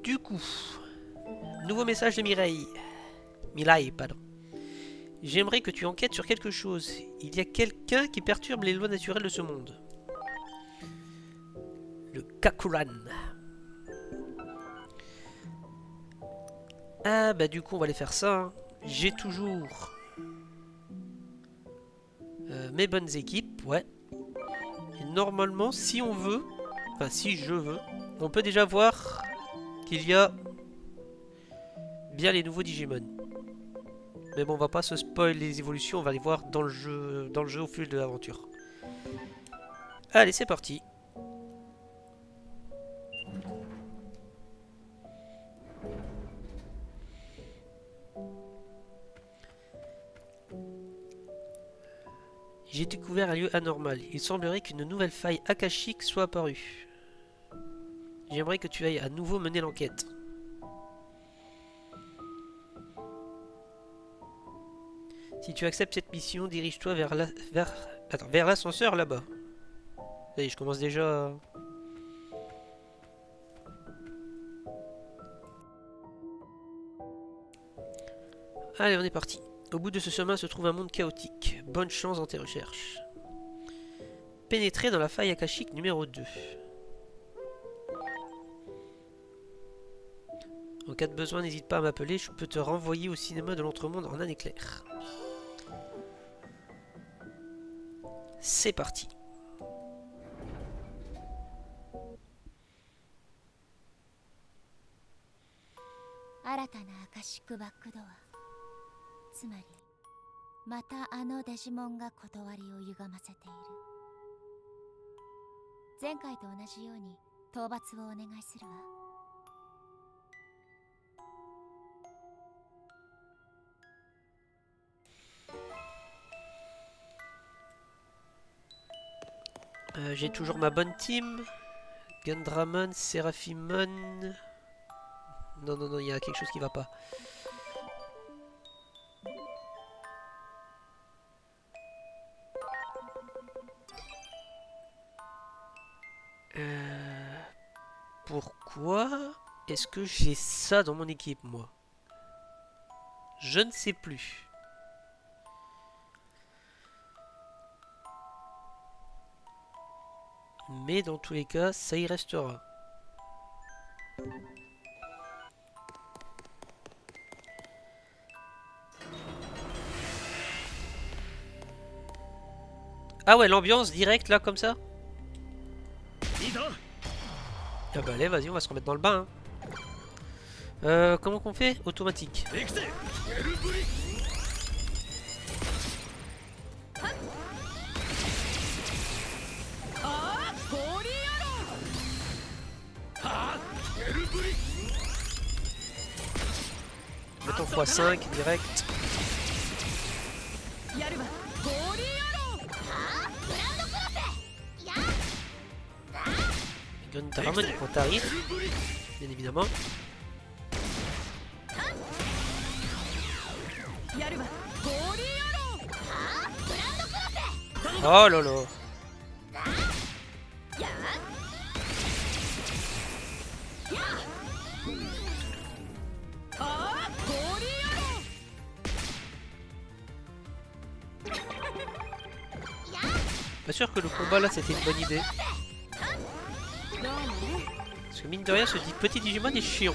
Du coup, nouveau message de Mireille. Mireille, pardon. J'aimerais que tu enquêtes sur quelque chose. Il y a quelqu'un qui perturbe les lois naturelles de ce monde. Le Kakuran. Ah bah du coup on va aller faire ça. Hein. J'ai toujours mes bonnes équipes, ouais. Et normalement si on veut, enfin si je veux, on peut déjà voir qu'il y a bien les nouveaux Digimon. Mais bon on va pas se spoil les évolutions, on va les voir dans le jeu au fil de l'aventure. Allez c'est parti. J'ai découvert un lieu anormal. Il semblerait qu'une nouvelle faille akashique soit apparue. J'aimerais que tu ailles à nouveau mener l'enquête. Si tu acceptes cette mission, dirige-toi vers l'ascenseur là-bas. Ça y est, je commence déjà... Allez, on est parti. Au bout de ce chemin se trouve un monde chaotique. Bonne chance dans tes recherches. Pénétrer dans la faille akashique numéro 2. En cas de besoin, n'hésite pas à m'appeler, je peux te renvoyer au cinéma de l'Entremonde en un éclair. C'est parti. J'ai toujours ma bonne team. Gundramon, Seraphimon. Non, non, non, il y a quelque chose qui va pas. Pourquoi est-ce que j'ai ça dans mon équipe, moi? Je ne sais plus. Mais dans tous les cas, ça y restera. Ah ouais, l'ambiance directe là, comme ça? Ah bah allez, vas-y, on va se remettre dans le bain. Hein. Comment qu'on fait? Automatique. Mettons x5 direct. Gundramon quand t'arrives, bien évidemment. Oh là là. Pas sûr que le combat là c'était une bonne idée. Parce que mine de rien ce petit Digimon est chiant.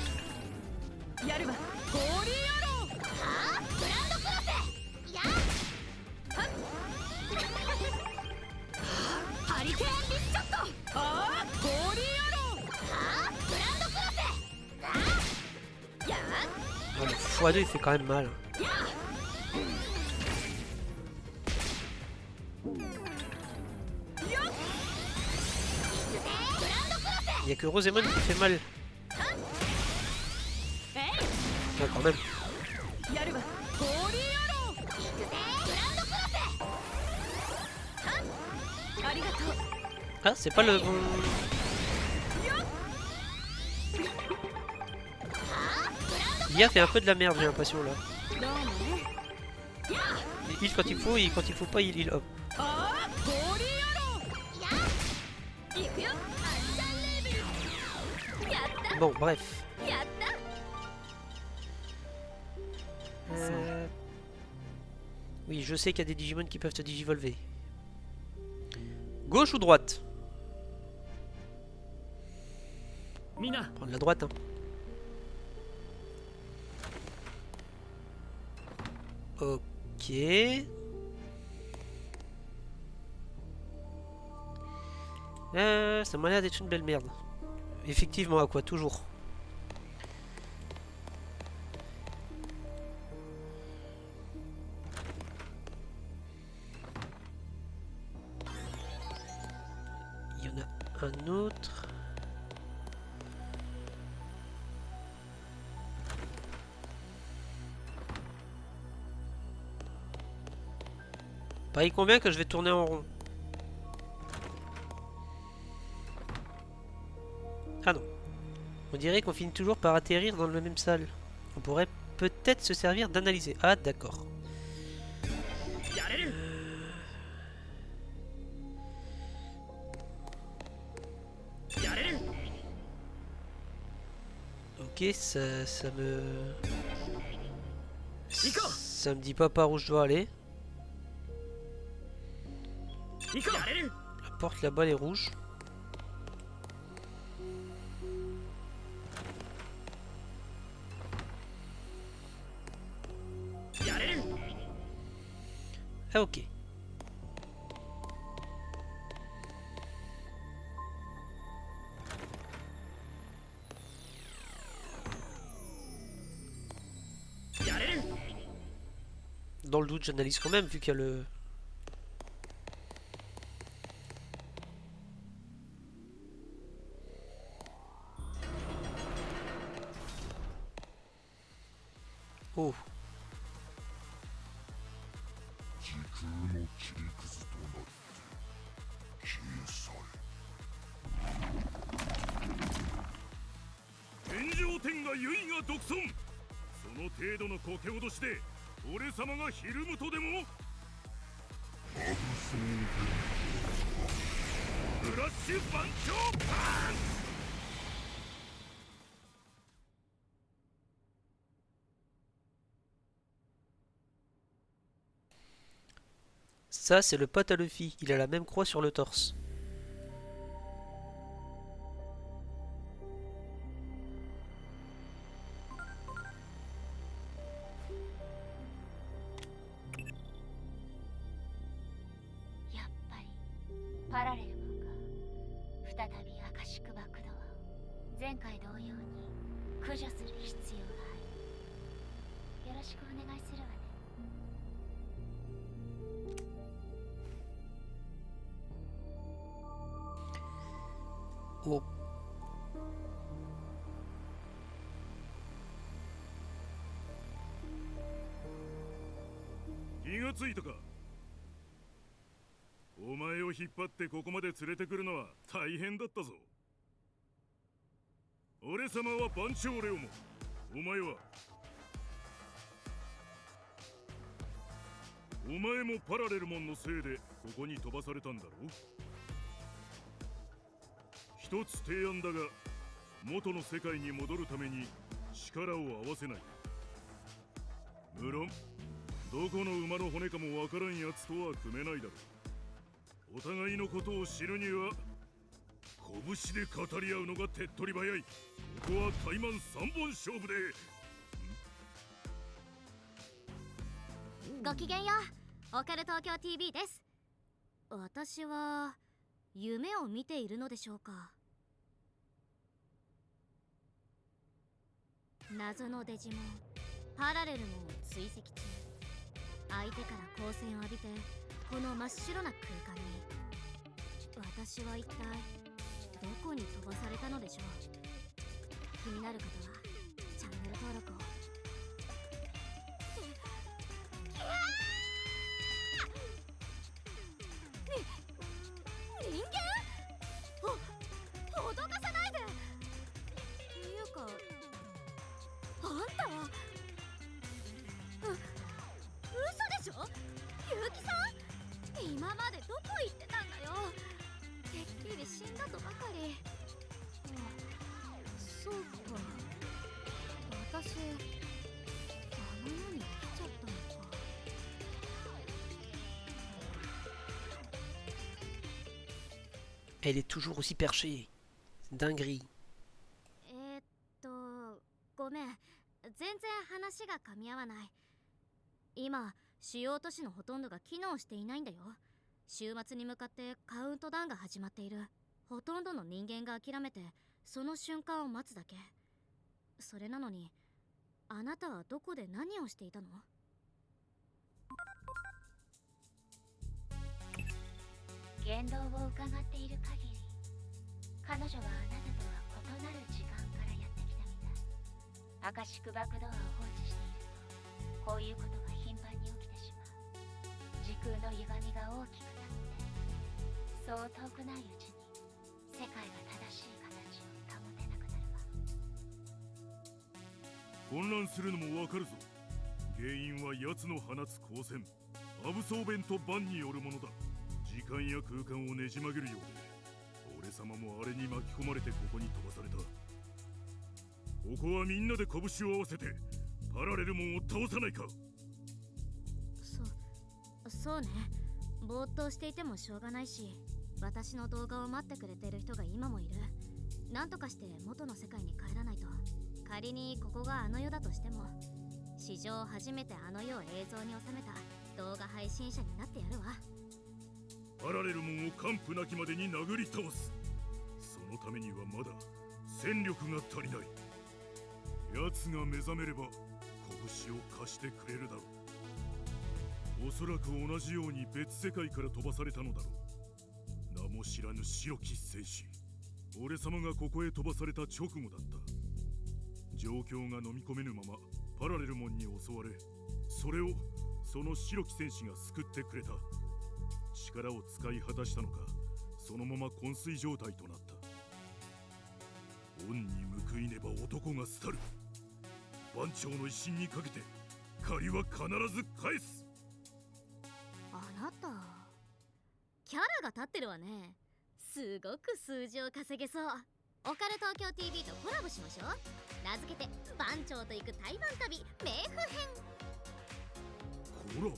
Oh, le x2 il fait quand même mal. Il n'y a que Rosemon qui fait mal. Ouais, quand même. Ah, c'est pas le bon... L'IA fait un peu de la merde, j'ai l'impression là. Il heal quand il faut et quand il faut pas, il heal hop. Bon, bref. Oui, je sais qu'il y a des Digimon qui peuvent te digivolver. Gauche ou droite? Prendre la droite, hein. Ok. Ça m'a l'air d'être une belle merde. Effectivement, à quoi? Toujours. Il y en a un autre. Pareil combien que je vais tourner en rond? Ah non. On dirait qu'on finit toujours par atterrir dans la même salle. On pourrait peut-être se servir d'analyser. Ah d'accord. Ok, ça me... Ça me dit pas par où je dois aller. La porte là-bas elle est rouge. Ah ok. Dans le doute, j'analyse quand même vu qu'il y a le... Oh. Ça, c'est le pote à Luffy. Il a la même croix sur le torse. Oh.ごきげんよう、オカル東京 TV です。私は夢を見ているのでしょうか。謎のデジモンパラレルモンを追跡中、相手から光線を浴びてこの真っ白な空間に、私は一体どこに飛ばされたのでしょう。気になる方はチャンネル登録を。人間？脅かさないで。っていうか、あんたは嘘でしょ？結城さん？今までどこ行ってたんだよ。てっきり死んだとばかり。そうか、私あの世に行った。Elle est toujours aussi perchée. Dinguerie. ごめん、全然話が噛み合わない。今主要都市のほとんどが機能していないんだよ。週末に向かってカウントダウンが始まっている。ほとんどの人間が諦めてその瞬間を待つだけ。それなのにあなたはどこで何をしていたの？言動を伺っている限り、彼女はあなたとは異なる時間からやってきたみたい。アカシックバックドアを放置していると、こういうことが頻繁に起きてしまう。時空の歪みが大きくなって、そう遠くないうちに世界が正しい形を保てなくなるわ。混乱するのもわかるぞ。原因は奴の放つ光線、アブソーベントバンによるものだ。時間や空間をねじ曲げるようで、俺様もあれに巻き込まれてここに飛ばされた。ここはみんなで拳を合わせてパラレルモンを倒さないか。そうね。ぼーっとしていてもしょうがないし、私の動画を待ってくれてる人が今もいる。なんとかして元の世界に帰らないと。仮にここがあの世だとしても、史上初めてあの世を映像に収めた動画配信者になってやるわ。パラレルモンを完膚なきまでに殴り倒す。そのためにはまだ戦力が足りない。奴が目覚めれば拳を貸してくれるだろう。おそらく同じように別世界から飛ばされたのだろう。名も知らぬ白き戦士。俺様がここへ飛ばされた直後だった。状況が飲み込めぬままパラレルモンに襲われ、それをその白き戦士が救ってくれた。力を使い果たしたのか、そのまま昏睡状態となった。恩に報いねば男が廃る。番長の威信にかけて借りは必ず返す。あなたキャラが立ってるわね。すごく数字を稼げそう。オカル東京 TV とコラボしましょう。名付けて番長と行く台湾旅冥府編。コラボ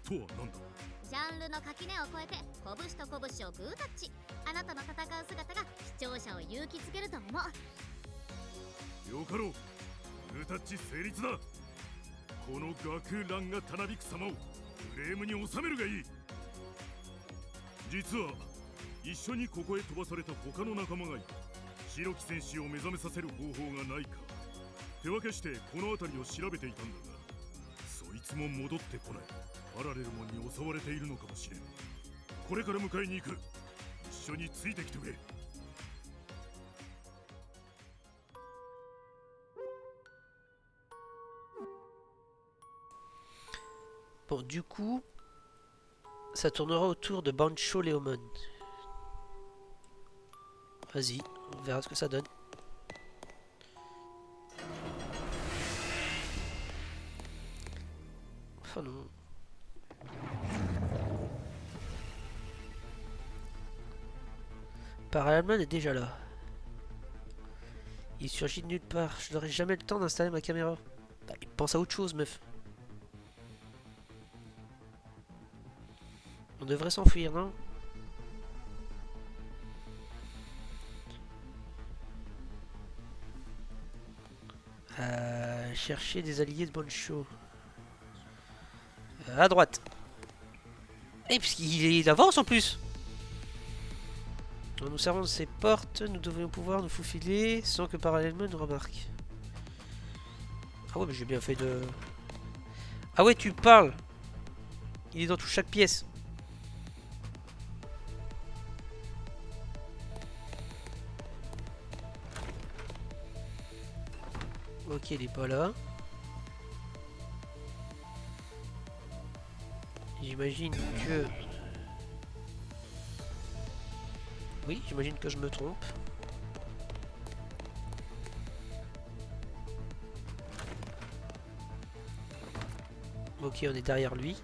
とは何だ。ジャンルの垣根を越えて拳と拳をグータッチ。あなたの戦う姿が視聴者を勇気づけると思う。よかろう。グータッチ成立だ。この学ランがたなびく様をフレームに収めるがいい。実は一緒にここへ飛ばされた他の仲間がいる。白き戦士を目覚めさせる方法がないか手分けしてこの辺りを調べていたんだが、そいつも戻ってこない。パラレルモンに襲われているのかもしれん。これから迎えに行く。一緒についてきてくれ。Bon, du coup, ça tournera autour de Bancho Leomon. Vas-y, on verra ce que ça donne. Oh non. Parallèlement est déjà là. Il surgit de nulle part. Je n'aurai jamais le temps d'installer ma caméra. Bah, pense à autre chose, meuf. On devrait s'enfuir, non? Chercher des alliés de Bancho. À droite. Et puisqu'il avance en plus. En nous servant de ces portes, nous devrions pouvoir nous faufiler sans que parallèlement nous remarque. Ah ouais, mais j'ai bien fait de... Ah ouais, tu parles. Il est dans chaque pièce. Ok, il est pas là. J'imagine que... Oui, j'imagine que je me trompe. Ok, on est derrière lui.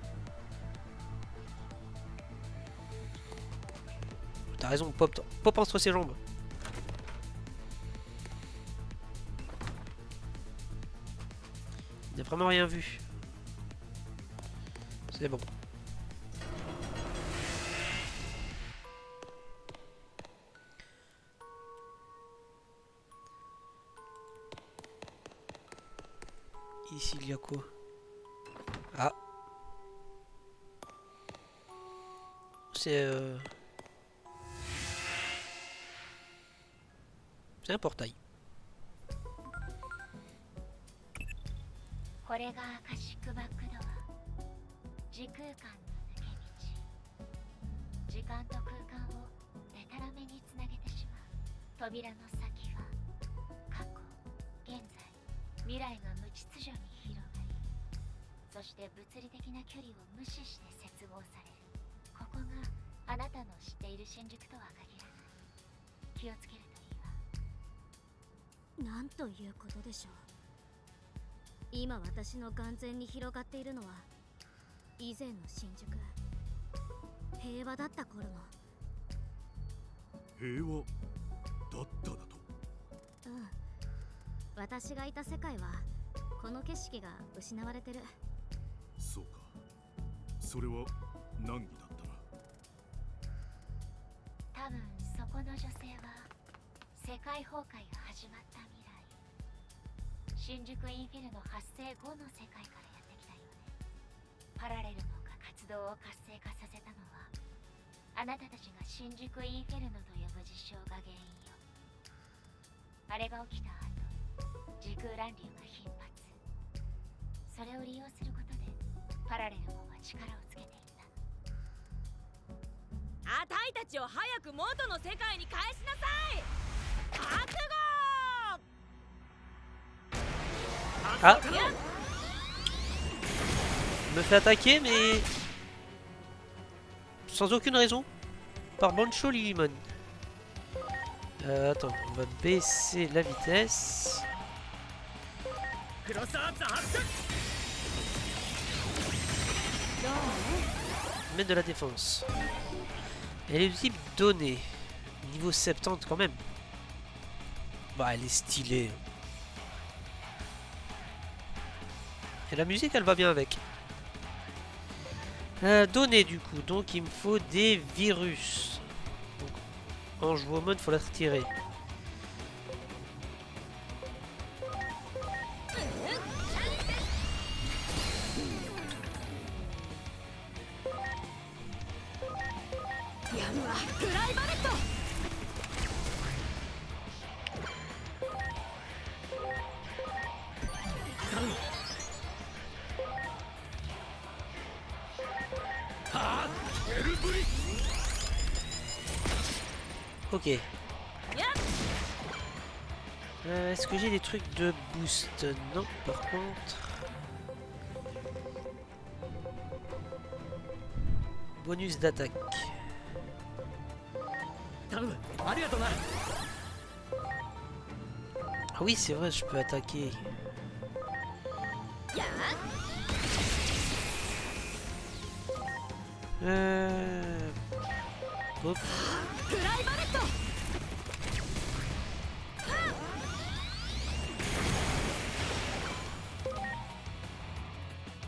T'as raison, pop entre ses jambes. Il n'a vraiment rien vu. C'est bon. Ici, il y a quoi? Ah. C'est un portail. これがアカシックバックドア。時空間の抜け道。時間と空間をデタラメにつなげてしまう。扉の先は過去、現在、未来が無秩序に広がり、そして物理的な距離を無視して接合される。ここがあなたの知っている新宿とは限らない。気をつけるといいわ。なんということでしょう。今私の眼前に広がっているのは以前の新宿、平和だった頃の。平和だっただと。うん、私がいた世界はこの景色が失われてる。そうか、それは難儀だったな。多分そこの女性は世界崩壊が始まった未来、新宿インフェルノ発生後の世界からやってきたよね。パラレルモンが活動を活性化させたのは、あなたたちが新宿インフェルノと呼ぶ事象が原因よ。あれが起きた後、時空乱流が頻発。それを利用することでパラレルモンは力をつけていた。あたいたちを早く元の世界に返しなさい。覚悟。 Ah, me fait attaquer, mais sans aucune raison, par Bancho Lilimon. Attends, on va baisser la vitesse. Mettre de la défense. Elle est de type donné. Niveau 70 quand même. Bah, elle est stylée. Et la musique, elle va bien avec. Données du coup, donc il me faut des virus. Donc, en jouant au mode, il faut la retirer. Ok. Est-ce que j'ai des trucs de boost? Non, par contre. Bonus d'attaque. Ah oui, c'est vrai, je peux attaquer. Hop.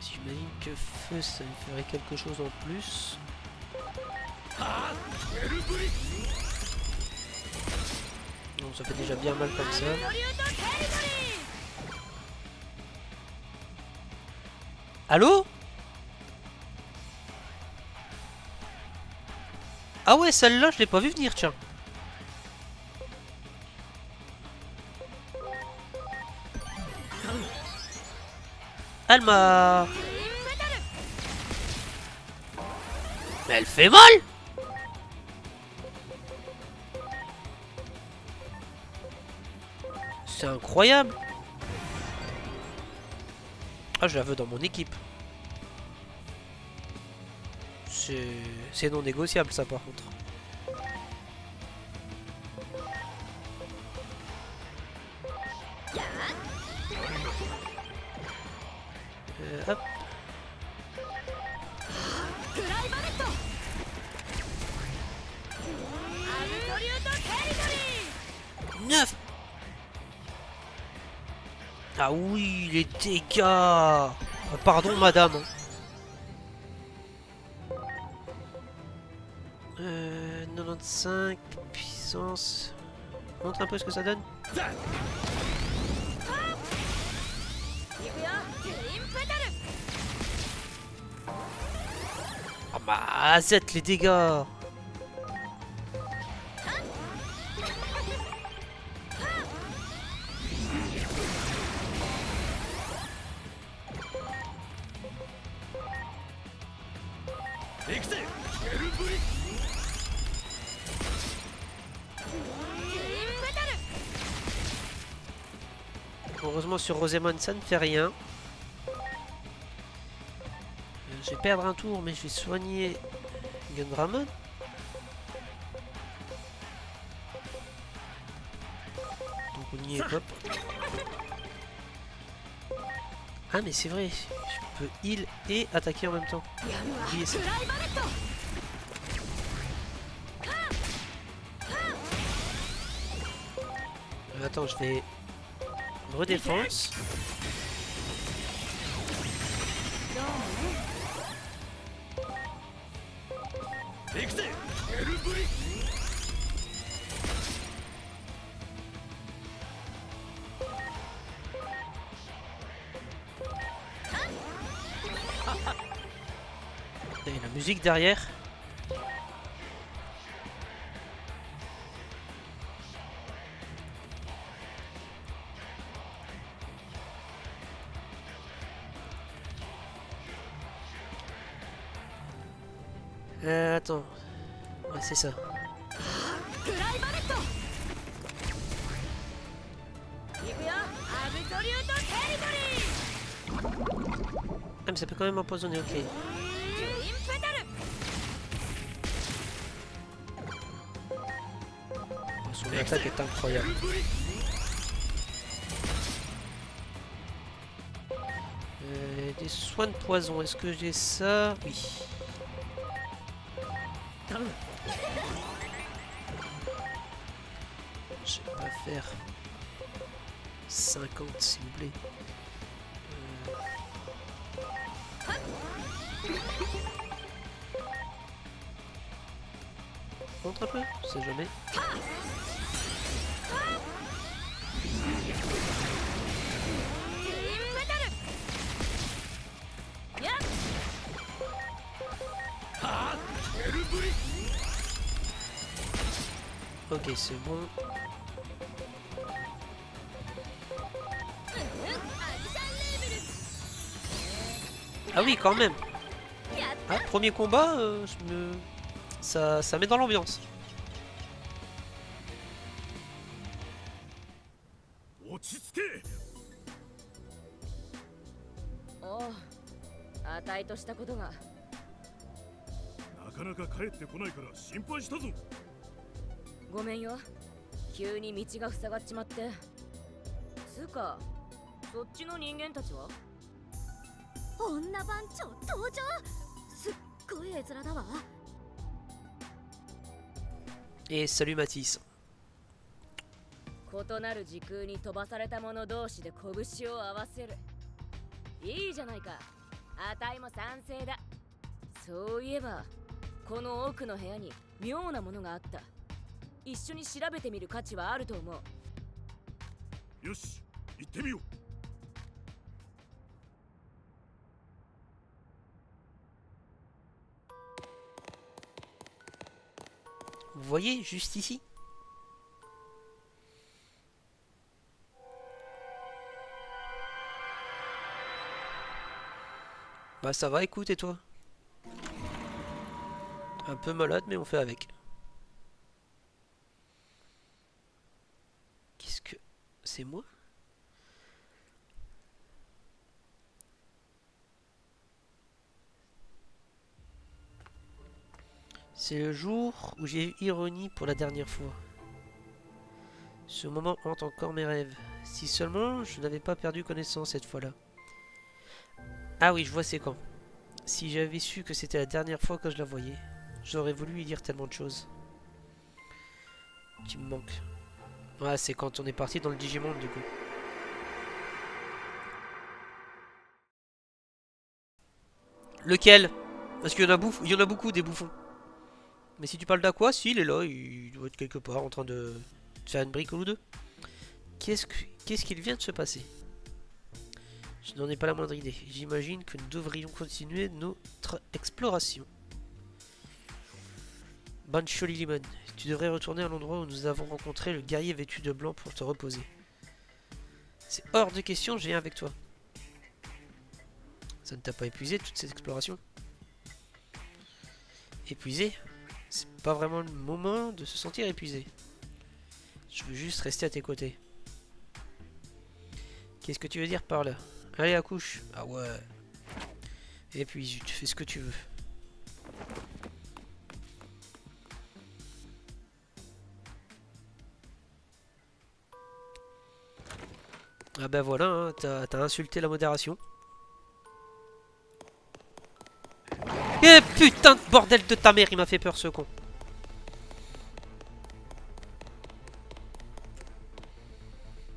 J'imagine que feu, ça me ferait quelque chose en plus. Non, ça fait déjà bien mal comme ça. Allô? Ah ouais, celle-là, je l'ai pas vu venir, tiens. Elle m'a... Mais elle fait mal! C'est incroyable! Ah, je la veux dans mon équipe. C'est non négociable, ça, par contre. Hop. 9. Ah oui, les dégâts. Ah, pardon, madame. 95 puissance. Montre un peu ce que ça donne. Ah, zette les dégâts. Heureusement sur Rosémon ça ne fait rien. Je vais perdre un tour mais je vais soigner Gundramon. Donc on y est, hop. Ah mais c'est vrai, je peux heal et attaquer en même temps. Oubliez ça. Attends, je vais redéfense. Et la musique derrière. Attends. Ouais, c'est ça. Ah, mais ça peut quand même empoisonner, ok. Son attaque est incroyable. Des soins de poison, est-ce que j'ai ça? Oui. Je vais pas faire 50 s'il vous plaît. Montre un peu, on sait jamais. Ok, c'est bon. Ah oui, quand même. Ah, premier combat, ça met dans l'ambiance. 落ち着け。おう、あたいとしたことが。なかなか帰ってこないから心配したぞ。ごめんよ、急に道が塞がっちまって。つうか、そっちの人間たちは？女番長登場。すっごい絵面だわ。 Et salut Mathis. 異なる時空に飛ばされた者同士で拳を合わせる。いいじゃないか。あたいも賛成だ。そういえば、この奥の部屋に妙なものがあった。一緒に調べてみる価値はあると思う。よし、行ってみよう。 Vous voyez, juste ici. Bah ça va, écoute, et toi? Un peu malade, mais on fait avec. Qu'est-ce que... C'est moi? C'est le jour où j'ai eu Ironie pour la dernière fois. Ce moment hante encore mes rêves. Si seulement je n'avais pas perdu connaissance cette fois-là. Ah oui, je vois c'est quand. Si j'avais su que c'était la dernière fois que je la voyais, j'aurais voulu lui dire tellement de choses. Tu me manques. Ouais, c'est quand on est parti dans le Digimon du coup. Lequel? Parce qu'il y en a beaucoup des bouffons. Mais si tu parles d'Aqua, si il est là, il doit être quelque part en train de faire une brique ou deux. Qu'est-ce qu'il vient de se passer? Je n'en ai pas la moindre idée. J'imagine que nous devrions continuer notre exploration. Bancho Lilimon, tu devrais retourner à l'endroit où nous avons rencontré le guerrier vêtu de blanc pour te reposer. C'est hors de question, je viens avec toi. Ça ne t'a pas épuisé toute cette exploration? Épuisé? C'est pas vraiment le moment de se sentir épuisé. Je veux juste rester à tes côtés. Qu'est-ce que tu veux dire par là? Allez, accouche. Ah ouais. Et puis, tu fais ce que tu veux. Ah ben voilà, hein, t'as insulté la modération. Eh putain de bordel de ta mère, il m'a fait peur ce con.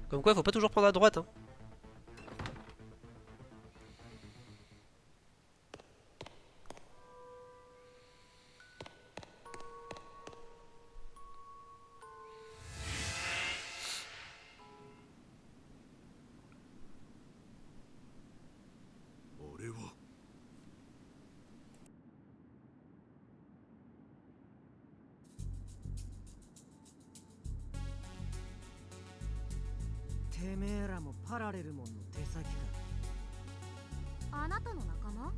Comme quoi, faut pas toujours prendre à droite, hein.あなたの仲間？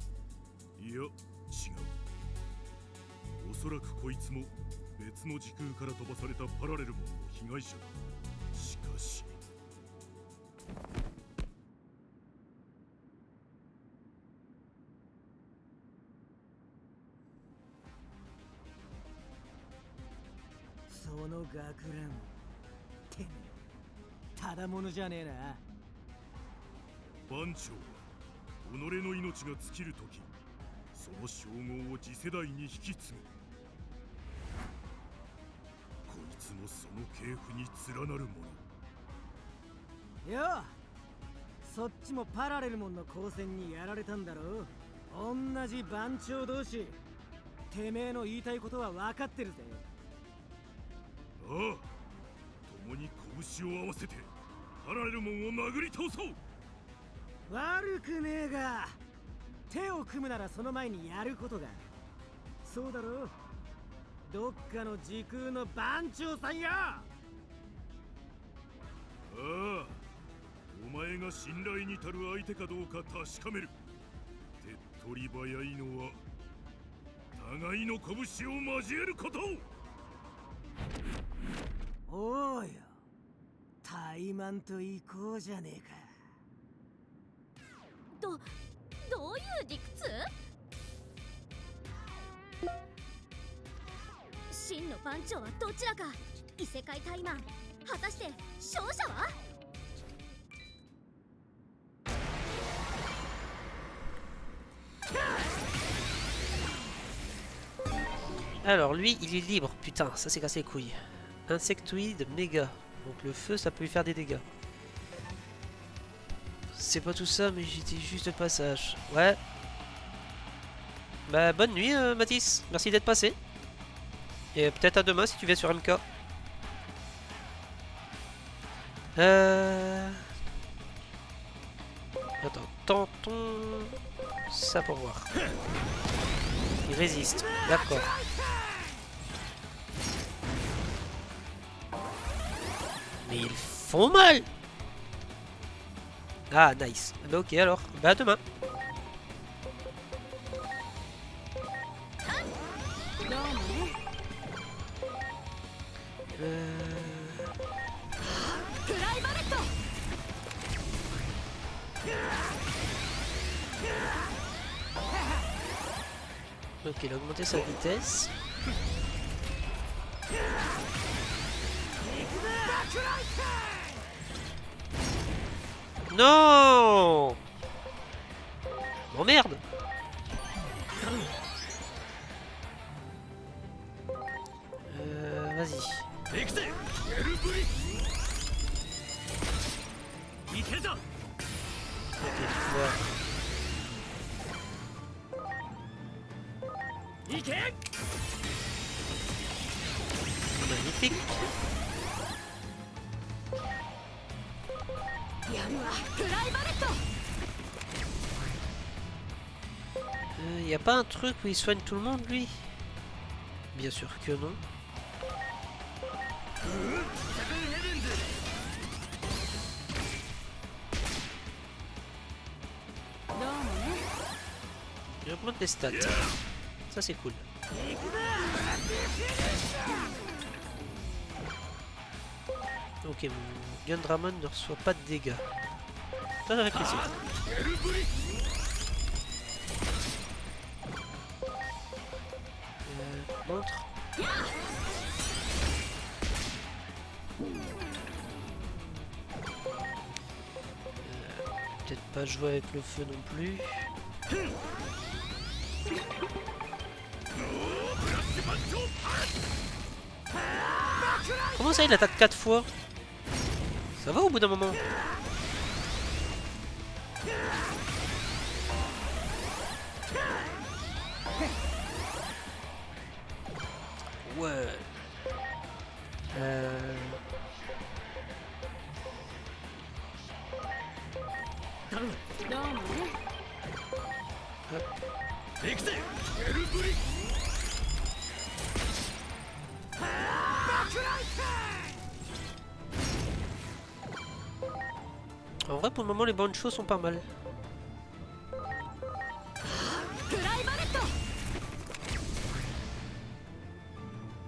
いや、違う。おそらくこいつも別の時空から飛ばされたパラレルモンの被害者だ。しかしその学ランてめえただものじゃねえな。番長は己の命が尽きるとき、その称号を次世代に引き継ぐ。こいつもその系譜に連なるもの。よう、そっちもパラレルモンの光線にやられたんだろう。同じ番長同士。てめえの言いたいことは分かってるぜ。ああ、共に拳を合わせてパラレルモンを殴り倒そう。悪くねえが、手を組むならその前にやることが。そうだろう、どっかの時空の番長さんよ。ああ、お前が信頼に足る相手かどうか確かめる。手っ取り早いのは互いの拳を交えること。おうよ、怠慢と行こうじゃねえか。どういう理屈？真の番長はどちらか。異世界タイマン、果たして勝者は？ Alors lui, il est libre. Putain, ça c'est cassé les couilles. Insectoïde méga. Donc le feu, ça peut lui faire des dégâts. C'est pas tout ça, mais j'étais juste de passage. Ouais. Bah bonne nuit, Mathis. Merci d'être passé. Et peut-être à demain si tu viens sur MK. Attends, tentons ça pour voir. Il résiste, d'accord. Mais ils font mal. Ah nice. Bah ok alors, bah à demain. Ok, il a augmenté sa vitesse. Non! Oh merde! Vas-y. Ok, voilà. Magnifique. Y a pas un truc où il soigne tout le monde lui? Bien sûr que non. Il augmente les stats. Ça c'est cool. Ok, mon Gundramon ne reçoit pas de dégâts. Ça fait plaisir. Montre. Peut-être pas jouer avec le feu non plus. Comment ça il attaque 4 fois? Ça va au bout d'un moment? Ouais. En vrai, pour le moment, les bonnes choses sont pas mal.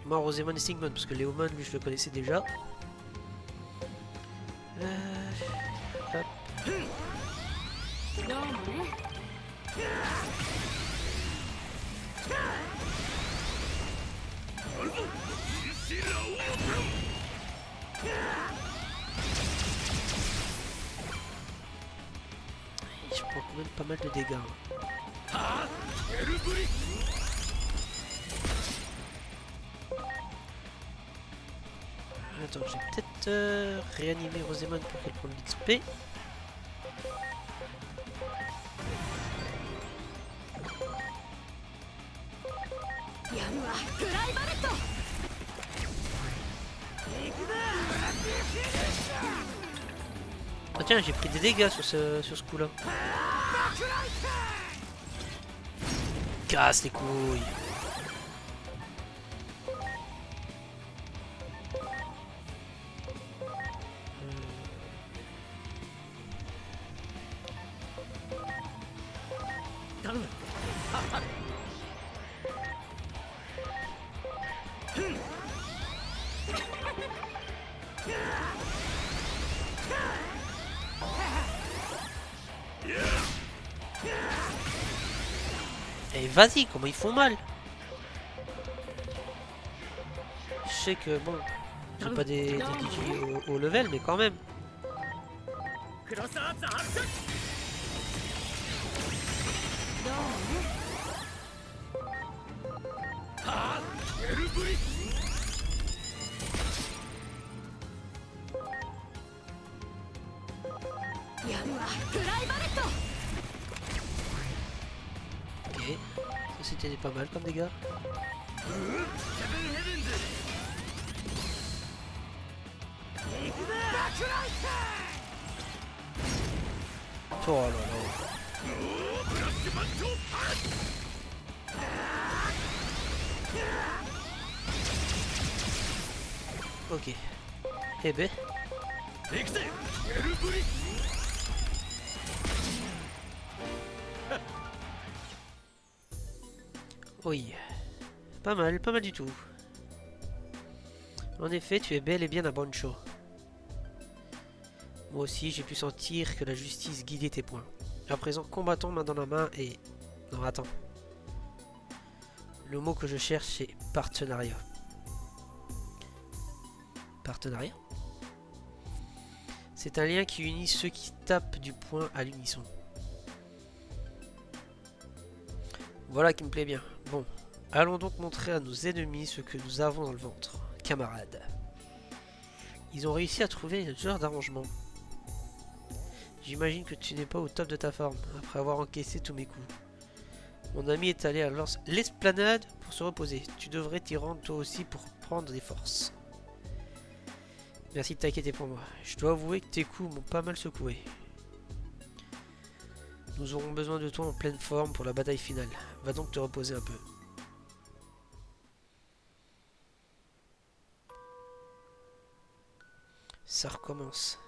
Moi, Rosémon et Sigmund, parce que Léomon, lui, je le connaissais déjà. Hop. Je prends quand même pas mal de dégâts. Attends, je vais peut-être réanimer Rosémon pour qu'elle prenne l'XP. Ah tiens, j'ai pris des dégâts sur ce coup-là. Casse les couilles. Et vas-y, comment ils font mal. Je sais que bon, j'ai pas des DJ au level, mais quand même. Ok, ça c'était pas mal comme dégâts. Oh là là. Ok. Eh ben. Oui. Pas mal du tout. En effet, tu es bel et bien un Bancho. Moi aussi, j'ai pu sentir que la justice guidait tes poings. À présent, combattons main dans la main et... Non, attends. Le mot que je cherche, c'est partenariat. Partenariat? C'est un lien qui unit ceux qui tapent du poing à l'unisson. Voilà qui me plaît bien. Bon, allons donc montrer à nos ennemis ce que nous avons dans le ventre, camarades. Ils ont réussi à trouver un genre d'arrangement. J'imagine que tu n'es pas au top de ta forme, après avoir encaissé tous mes coups. Mon ami est allé à l'esplanade pour se reposer. Tu devrais t'y rendre toi aussi pour prendre des forces. Merci de t'inquiéter pour moi. Je dois avouer que tes coups m'ont pas mal secoué. Nous aurons besoin de toi en pleine forme pour la bataille finale. Va donc te reposer un peu. Ça recommence.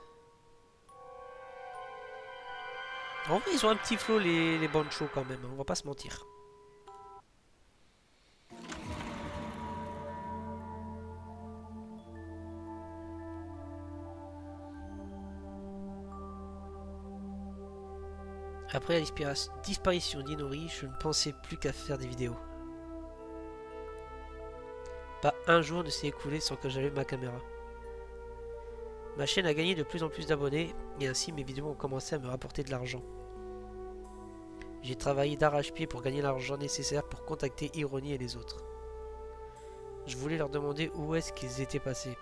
En vrai, ils ont un petit flow les Bancho quand même, hein, on va pas se mentir. Après la disparition d'Inori, je ne pensais plus qu'à faire des vidéos. Pas un jour ne s'est écoulé sans que j'allume ma caméra. Ma chaîne a gagné de plus en plus d'abonnés et ainsi mes vidéos ont commencé à me rapporter de l'argent. J'ai travaillé d'arrache-pied pour gagner l'argent nécessaire pour contacter Irony et les autres. Je voulais leur demander où est-ce qu'ils étaient passés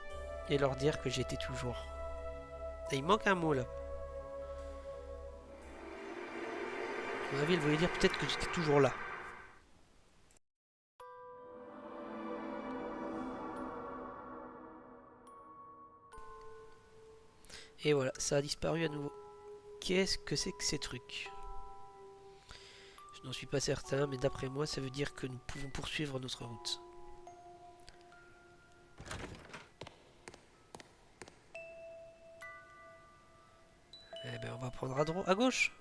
et leur dire que j'y étais toujours. Et il manque un mot là. À mon avis, il voulait dire peut-être que j'étais toujours là. Et voilà, ça a disparu à nouveau. Qu'est-ce que c'est que ces trucs? Je n'en suis pas certain, mais d'après moi, ça veut dire que nous pouvons poursuivre notre route. Eh ben, on va prendre à gauche.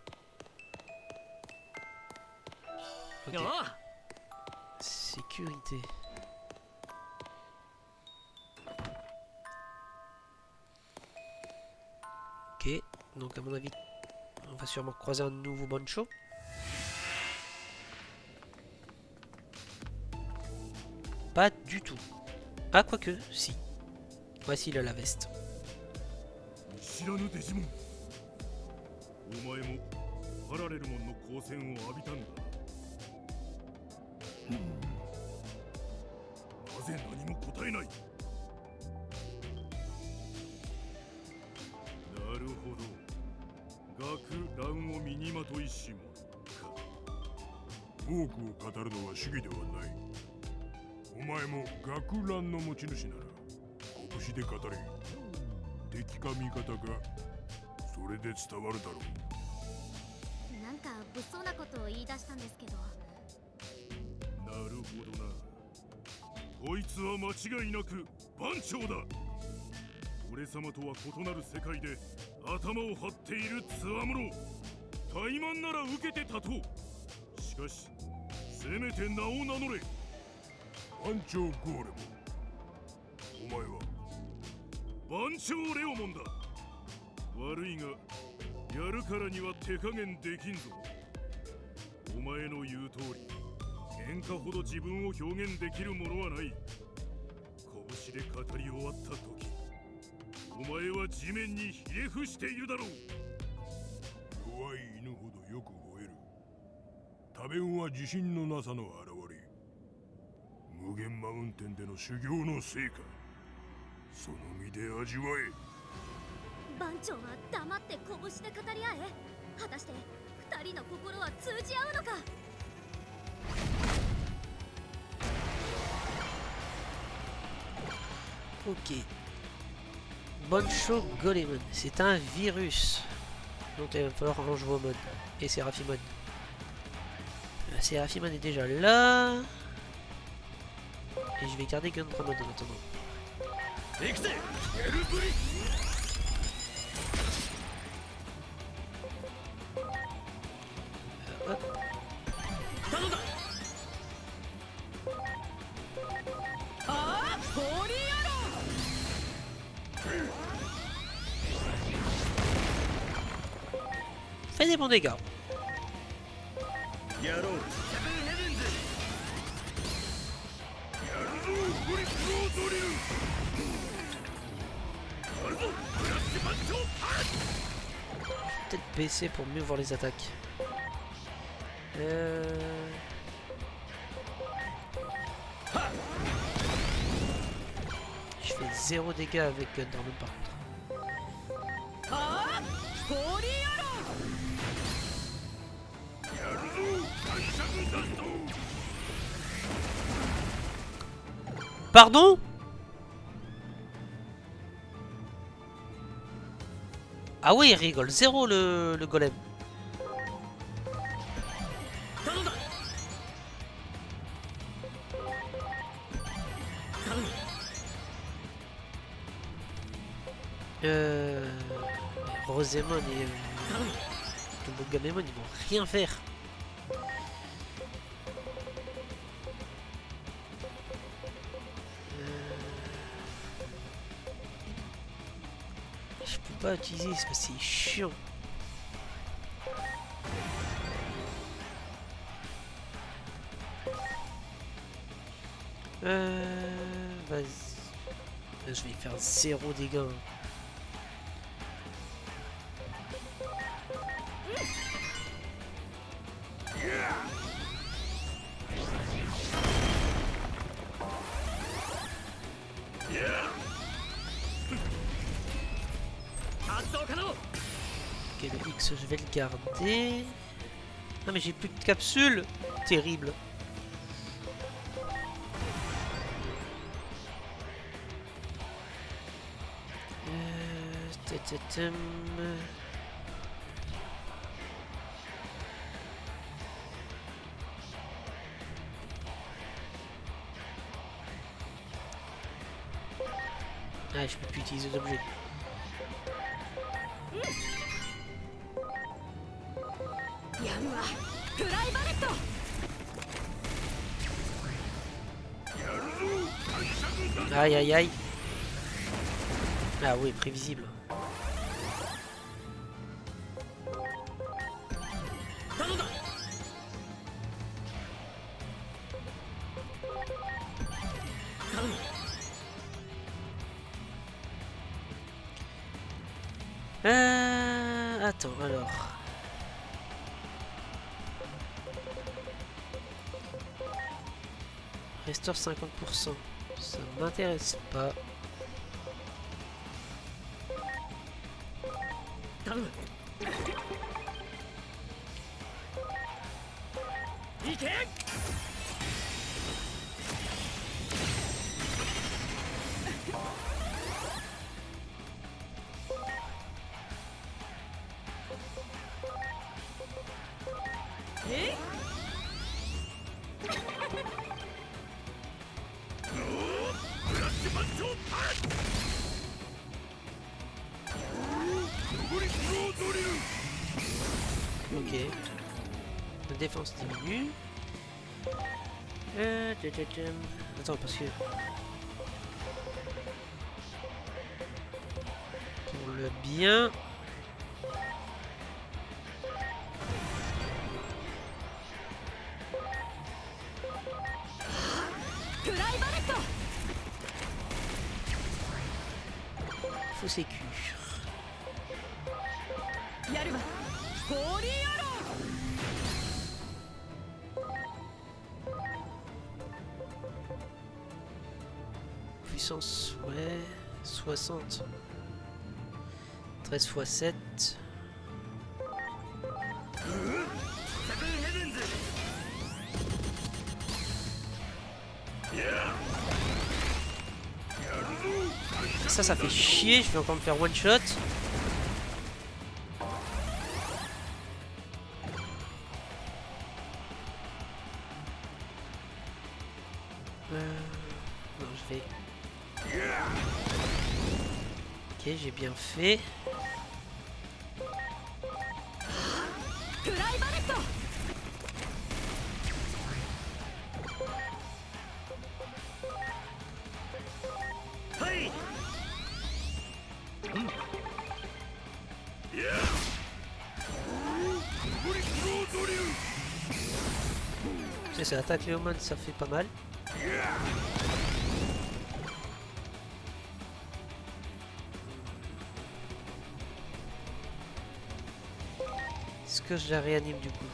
Ok. Sécurité. Ok, donc à mon avis, on va sûrement croiser un nouveau Bancho. Pas du tout. Ah, quoique, si. Voici là la veste. 知らぬデジモン、お前もパラレルモンの光線を浴びたんだ。なぜ何も答えない？なるほど、学ランを身にまといし者か。多くを語るのは主義ではない。お前も学ランの持ち主なら拳で語れ。敵か味方か、それで伝わるだろう。なんか物騒なことを言い出したんですけど。なるほどな。こいつは間違いなく番長だ。俺様とは異なる世界で頭を張っているつわもの。怠慢なら受けて立とう。しかしせめて名を名乗れ。番長ゴーレム、お前は番長レオモンだ。悪いがやるからには手加減できんぞ。お前の言う通り、喧嘩ほど自分を表現できるものはない。拳で語り終わった時、お前は地面にひれ伏しているだろう。弱い犬ほどよく吠える。多弁は自信のなさの表れ。無限マウンテンでの修行の成果、その身で味わえ。番長は黙って拳で語り合え。果たして二人の心は通じ合うのか。Ok. Bancho Golemon, c'est un virus. Donc il va falloir en jouer au mode. Et Seraphimon. Seraphimon est déjà là. Et je vais garder Gundramon en attendant. Hop. Fais des bons dégâts. Peut-être baisser pour mieux voir les attaques. Je fais 0 dégâts avec Gundramon par contre. Pardon? Ah oui, il rigole. 0 le golem. Rosémon et le Mogamemon, ils vont rien faire. Je peux pas utiliser parce que c'est chiant. Vas-y. Je vais faire 0 dégâts. Ok, le X, je vais le garder. Ah, mais j'ai plus de capsules. Terrible. Ah, je peux plus utiliser d'objets. Aïe aïe aïe. Ah oui, prévisible. Attends, alors. Restaure 50%. Ça m'intéresse pas. Ok. La défense diminue. Attends, parce que... Pour le bien... Faut sécu. Puissance, ouais, 60. 13 x 7. Ça fait chier, je vais encore me faire one shot. Non, je vais... Ok, j'ai bien fait. Ça attaque Léomon, ça fait pas mal. Est-ce que je la réanime du coup?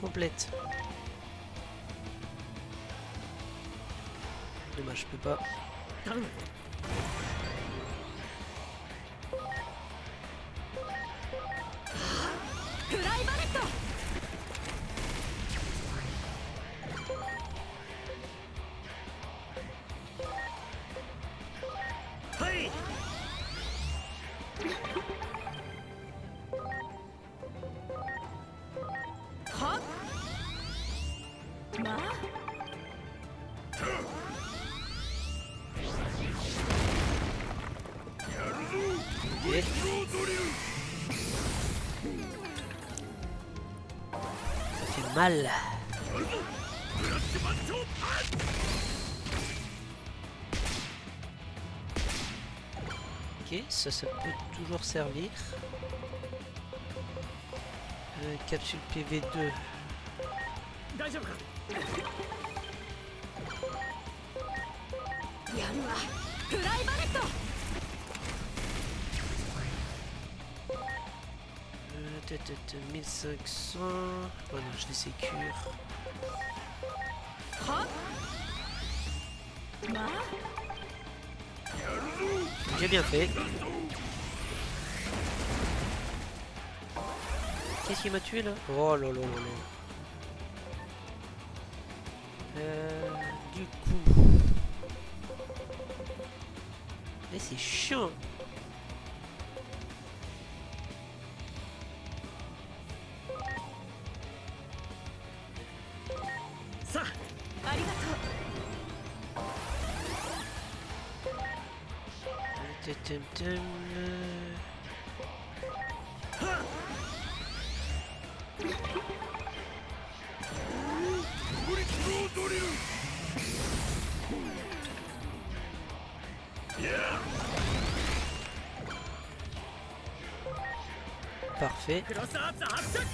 Complète. Dommage, je peux pas. mal. Ok, ça peut toujours servir. Capsule PV2. 大丈夫かやるわフライバレット 1500. Oh non, je les sécure. はまあ J'ai bien fait. Qu'est-ce qui m'a tué là? Oh là là là là. Du coup... Mais c'est chiant. Ça ありがとう Parfait. クロスアーツ発射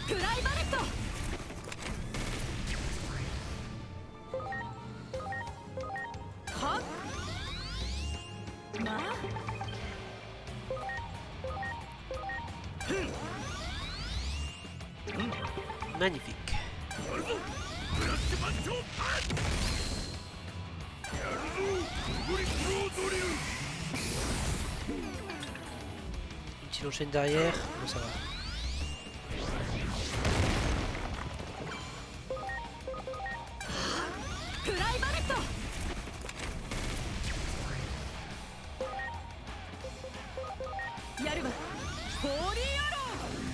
フライバレット はまあ Magnifique. ブラッシュマンチョーパンやるぞグリップロードリル Il enchaîne derrière. Bon, ça va. フライバレット やるわホーリーアロー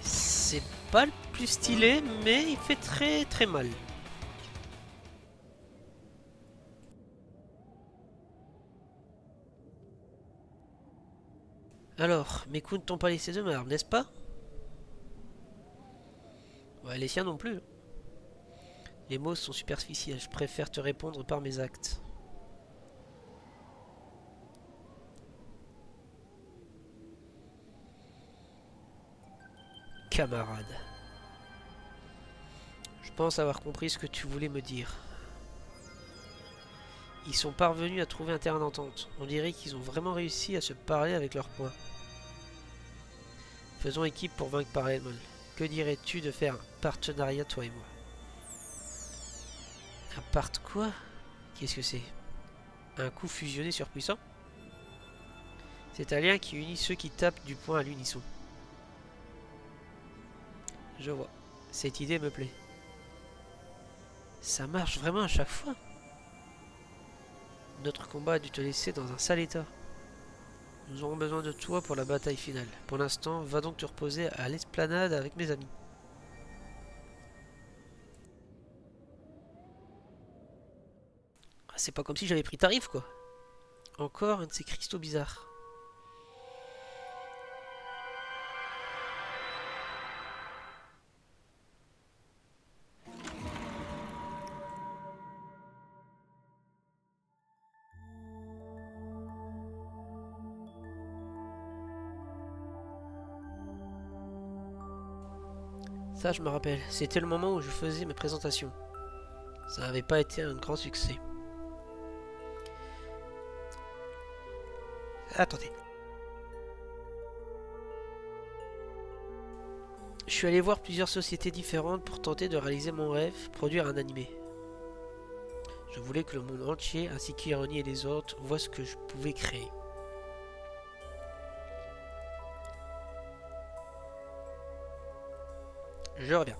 C'est pas le plus stylé, mais il fait très très mal. Alors, mes coups ne t'ont pas laissé de marbre, n'est-ce pas? Ouais, les siens non plus. Les mots sont superficiels, je préfère te répondre par mes actes. Camarade. Je pense avoir compris ce que tu voulais me dire. Ils sont parvenus à trouver un terrain d'entente. On dirait qu'ils ont vraiment réussi à se parler avec leurs poings. Faisons équipe pour vaincre Pareilmon. Que dirais-tu de faire un partenariat, toi et moi? Un part quoi? Qu'est-ce que c'est? Un coup fusionné surpuissant? C'est un lien qui unit ceux qui tapent du poing à l'unisson. Je vois. Cette idée me plaît. Ça marche vraiment à chaque fois. Notre combat a dû te laisser dans un sale état. Nous aurons besoin de toi pour la bataille finale. Pour l'instant, va donc te reposer à l'esplanade avec mes amis. C'est pas comme si j'avais pris tarif, quoi. Encore un de ces cristaux bizarres. Ça, je me rappelle. C'était le moment où je faisais mes présentations. Ça n'avait pas été un grand succès. Attendez. Je suis allé voir plusieurs sociétés différentes pour tenter de réaliser mon rêve, produire un animé. Je voulais que le monde entier, ainsi qu'Irony et les autres, voient ce que je pouvais créer. Je reviens.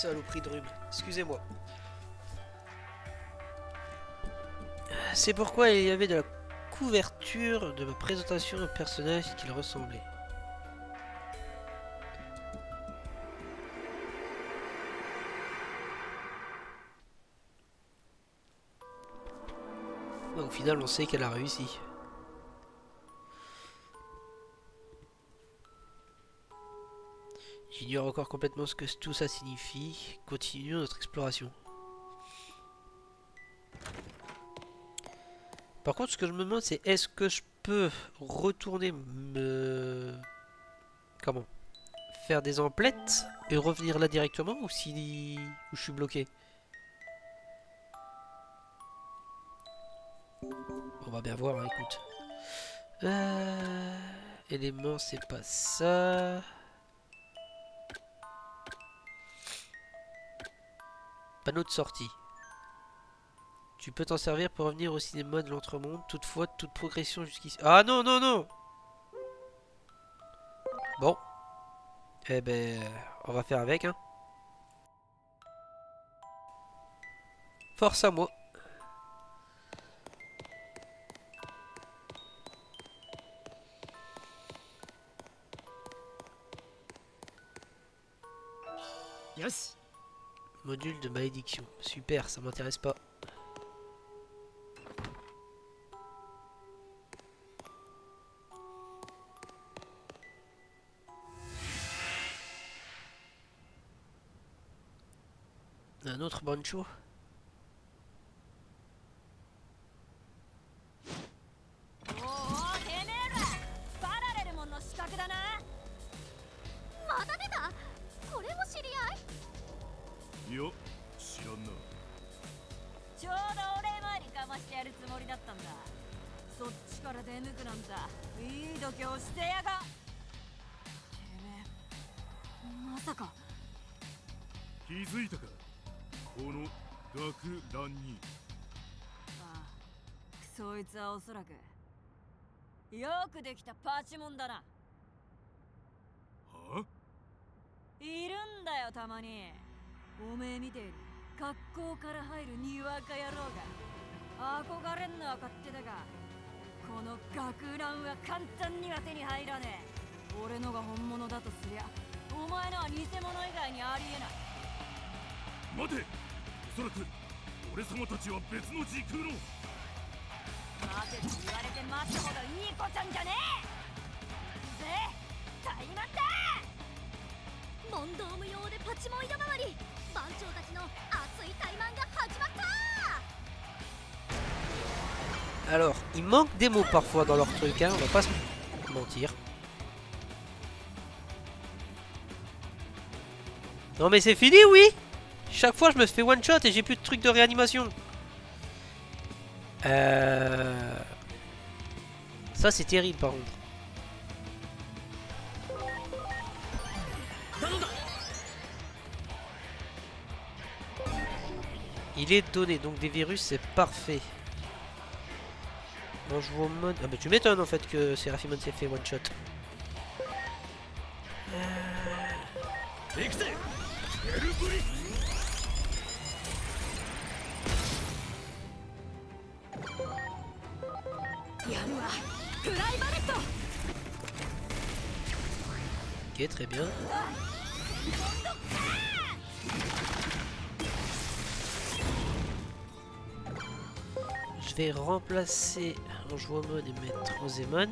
Saloperie de rhume. Excusez-moi. C'est pourquoi il y avait de la couverture de ma présentation au personnage qu'il ressemblait. Au final, on sait qu'elle a réussi. J'ignore encore complètement ce que tout ça signifie. Continuons notre exploration. Par contre, ce que je me demande, c'est est-ce que je peux retourner me... Comment? Faire des emplettes et revenir là directement ou si... ou je suis bloqué? On va bien voir, hein, écoute. Élément, c'est pas ça. Panneau de sortie. Tu peux t'en servir pour revenir au cinéma de l'entremonde. Toutefois, toute progression jusqu'ici... Ah non, non, non! Bon. Eh ben, on va faire avec, hein. Force à moi. Yes. Module de malédiction. Super, ça m'intéresse pas. Un autre bancho. Alors, il manque des mots parfois dans leur truc, hein, on va pas se mentir. Non mais c'est fini, oui. Chaque fois je me fais one shot et j'ai plus de trucs de réanimation. Ça c'est terrible par contre. Il est donné, donc des virus c'est parfait. Bon, je vois mode... Ah bah tu m'étonnes en fait que Seraphimon s'est fait one shot. Ok, très bien. Je vais remplacer en Jouamon et mettre Ozemon.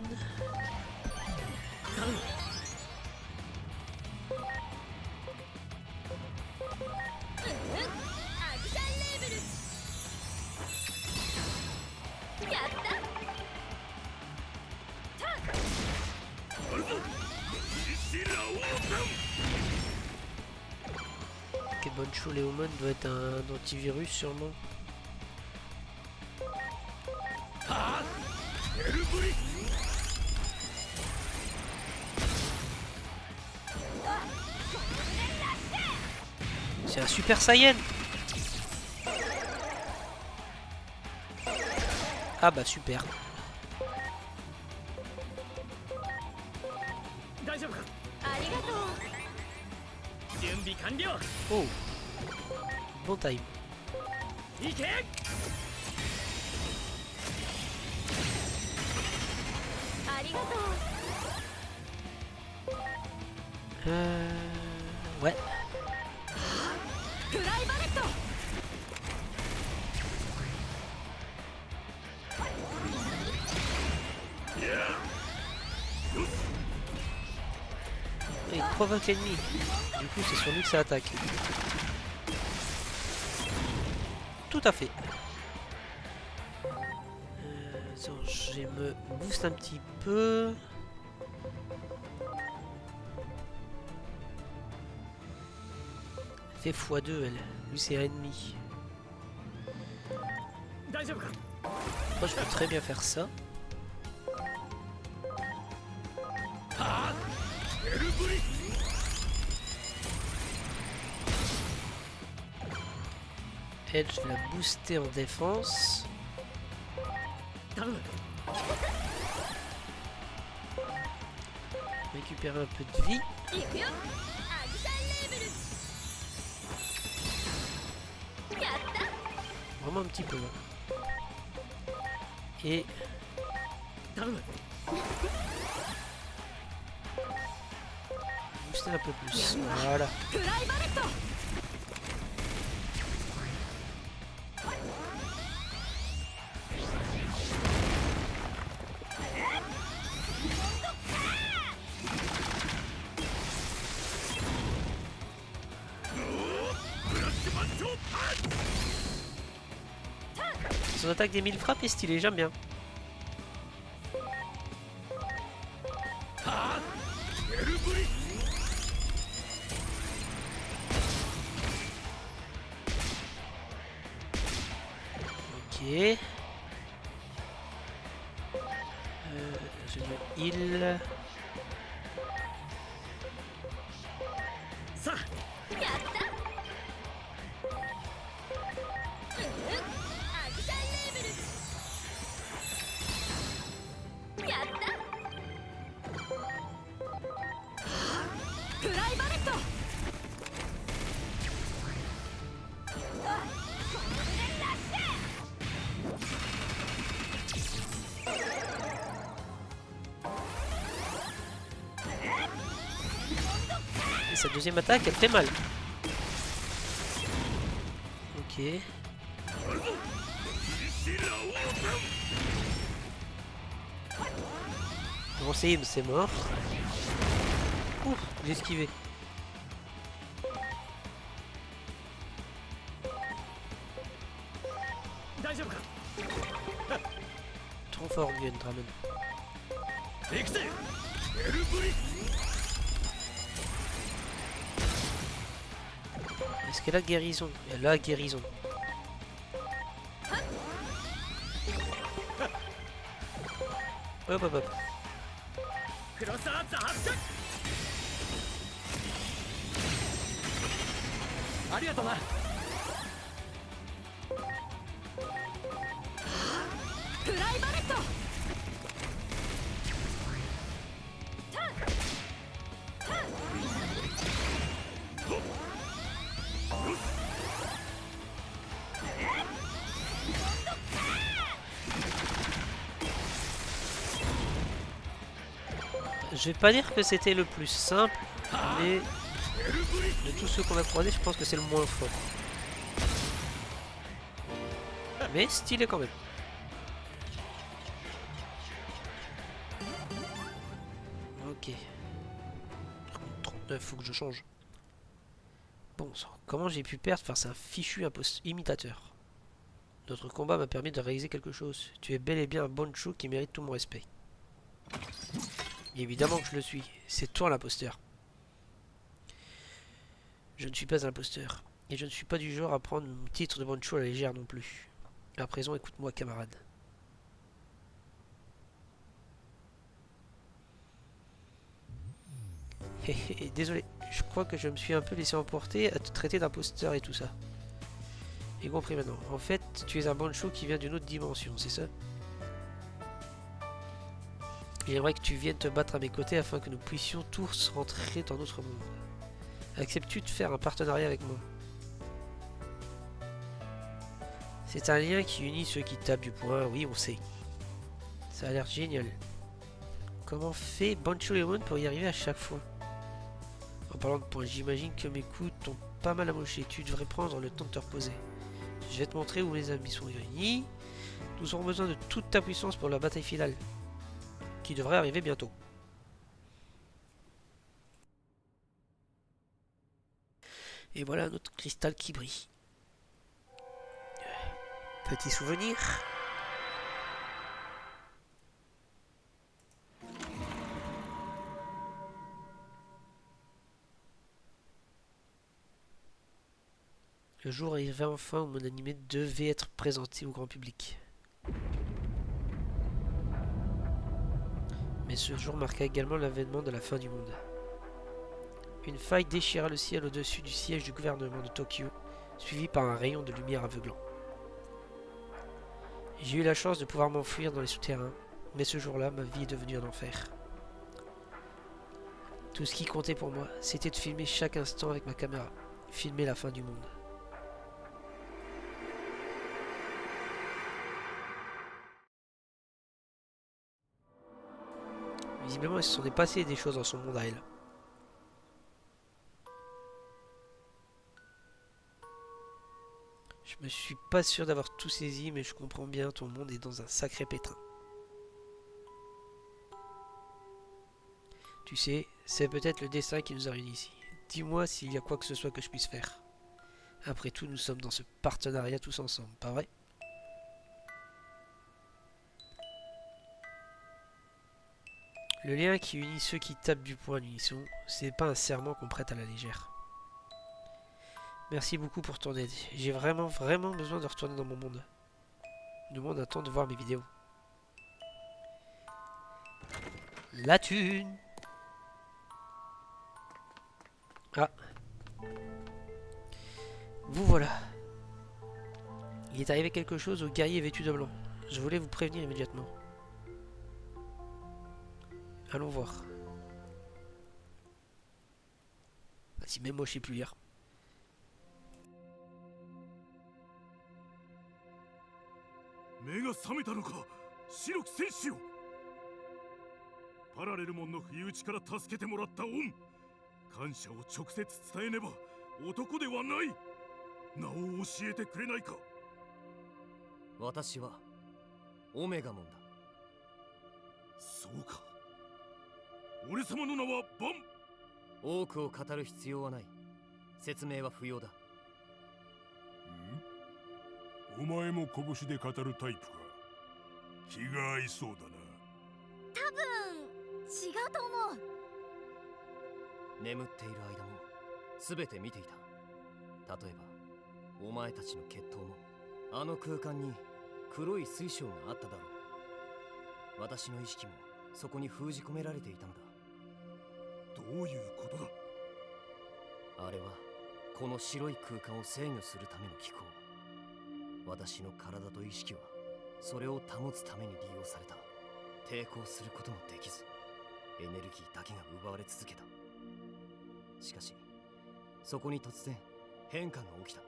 Boncho Léomon doit être un antivirus sûrement. C'est un Super Saiyan. Ah bah super. Oh. Bon time. 行け ありがとう。 Ouais. フライバレット。 Il provoque l'ennemi. Du coup, c'est sur lui que ça attaque. Tout à fait. Attends, je me booste un petit peu. Elle fait x2, elle. Lui, c'est un ennemi. 大丈夫か Moi, je peux très bien faire ça. Elle, je vais la booster en défense. 頼む Récupérer un peu de vie. 行くよ。アジサイレーベル。やった。 Vraiment un petit peu. Et 頼む booster un peu plus. Voilà. フライバレット。 Son attaque des 1000 frappes est stylée, j'aime bien. Ok. Je me heal. さあ やった。アジサイレーベル。やった。フライバレット。 Et sa deuxième attaque, elle fait mal. Ok. Bon, c'est mort. Ouf, j'ai esquivé. Trop fort, Nguyen Dramen. Est-ce qu'elle a guérison? Elle a guérison. Hop hop hop. クロスアーツ発射ありがとうなフライバレット。 Je vais pas dire que c'était le plus simple, mais de tous ceux qu'on a croisés, je pense que c'est le moins fort. Mais stylé quand même. Ok. 39, faut que je change. Bon sang, comment j'ai pu perdre face à un fichu imitateur? Notre combat m'a permis de réaliser quelque chose. Tu es bel et bien un Boncho qui mérite tout mon respect. Évidemment que je le suis. C'est toi l'imposteur. Je ne suis pas un imposteur. Et je ne suis pas du genre à prendre mon titre de Boncho à la légère non plus. À présent, écoute-moi, camarade. Désolé, je crois que je me suis un peu laissé emporter à te traiter d'imposteur et tout ça. J'ai compris maintenant. En fait, tu es un Boncho qui vient d'une autre dimension, c'est ça? J'aimerais que tu viennes te battre à mes côtés afin que nous puissions tous rentrer dans notre monde. Acceptes-tu de faire un partenariat avec moi? C'est un lien qui unit ceux qui tapent du poing, oui on sait. Ça a l'air génial. Comment fait Bancho Lemon pour y arriver à chaque fois? En parlant de points, j'imagine que mes coups t'ont pas mal amoché. Tu devrais prendre le temps de te reposer. Je vais te montrer où mes amis sont réunis. Nous aurons besoin de toute ta puissance pour la bataille finale, qui devrait arriver bientôt. Et voilà notre cristal qui brille. Petit souvenir. Le jour arrivait enfin où mon animé devait être présenté au grand public. Mais ce jour marqua également l'avènement de la fin du monde. Une faille déchira le ciel au-dessus du siège du gouvernement de Tokyo, suivi par un rayon de lumière aveuglant. J'ai eu la chance de pouvoir m'enfuir dans les souterrains, mais ce jour-là, ma vie est devenue un enfer. Tout ce qui comptait pour moi, c'était de filmer chaque instant avec ma caméra, filmer la fin du monde. Visiblement, il se sont passé des choses dans son monde à elle. Je me suis pas sûr d'avoir tout saisi, mais je comprends bien, ton monde est dans un sacré pétrin. Tu sais, c'est peut-être le destin qui nous a réunis ici. Dis-moi s'il y a quoi que ce soit que je puisse faire. Après tout, nous sommes dans ce partenariat tous ensemble, pas vrai? Le lien qui unit ceux qui tapent du poing à l'unisson, c'est pas un serment qu'on prête à la légère. Merci beaucoup pour ton aide. J'ai vraiment besoin de retourner dans mon monde. Le monde attend de voir mes vidéos. La thune! Ah. Vous voilà. Il est arrivé quelque chose au guerrier vêtu de blanc. Je voulais vous prévenir immédiatement. Allons voir. Si même moi je sais plus lire.パラレルモンの不意打ちから助けてもらった恩、感謝を直接伝えねば男ではない。名を教えてくれないか。私はオメガモンだ。そうか。俺様の名はバン。多くを語る必要はない。説明は不要だ。お前も拳で語るタイプか。気が合いそうだな。多分違うと思う。眠っている間も全て見ていた。例えばお前たちの決闘もあの空間に黒い水晶があっただろう。私の意識もそこに封じ込められていたのだ。どういうことだ。あれはこの白い空間を制御するための機構。私の体と意識はそれを保つために利用された。抵抗することもできずエネルギーだけが奪われ続けた。しかしそこに突然変化が起きた。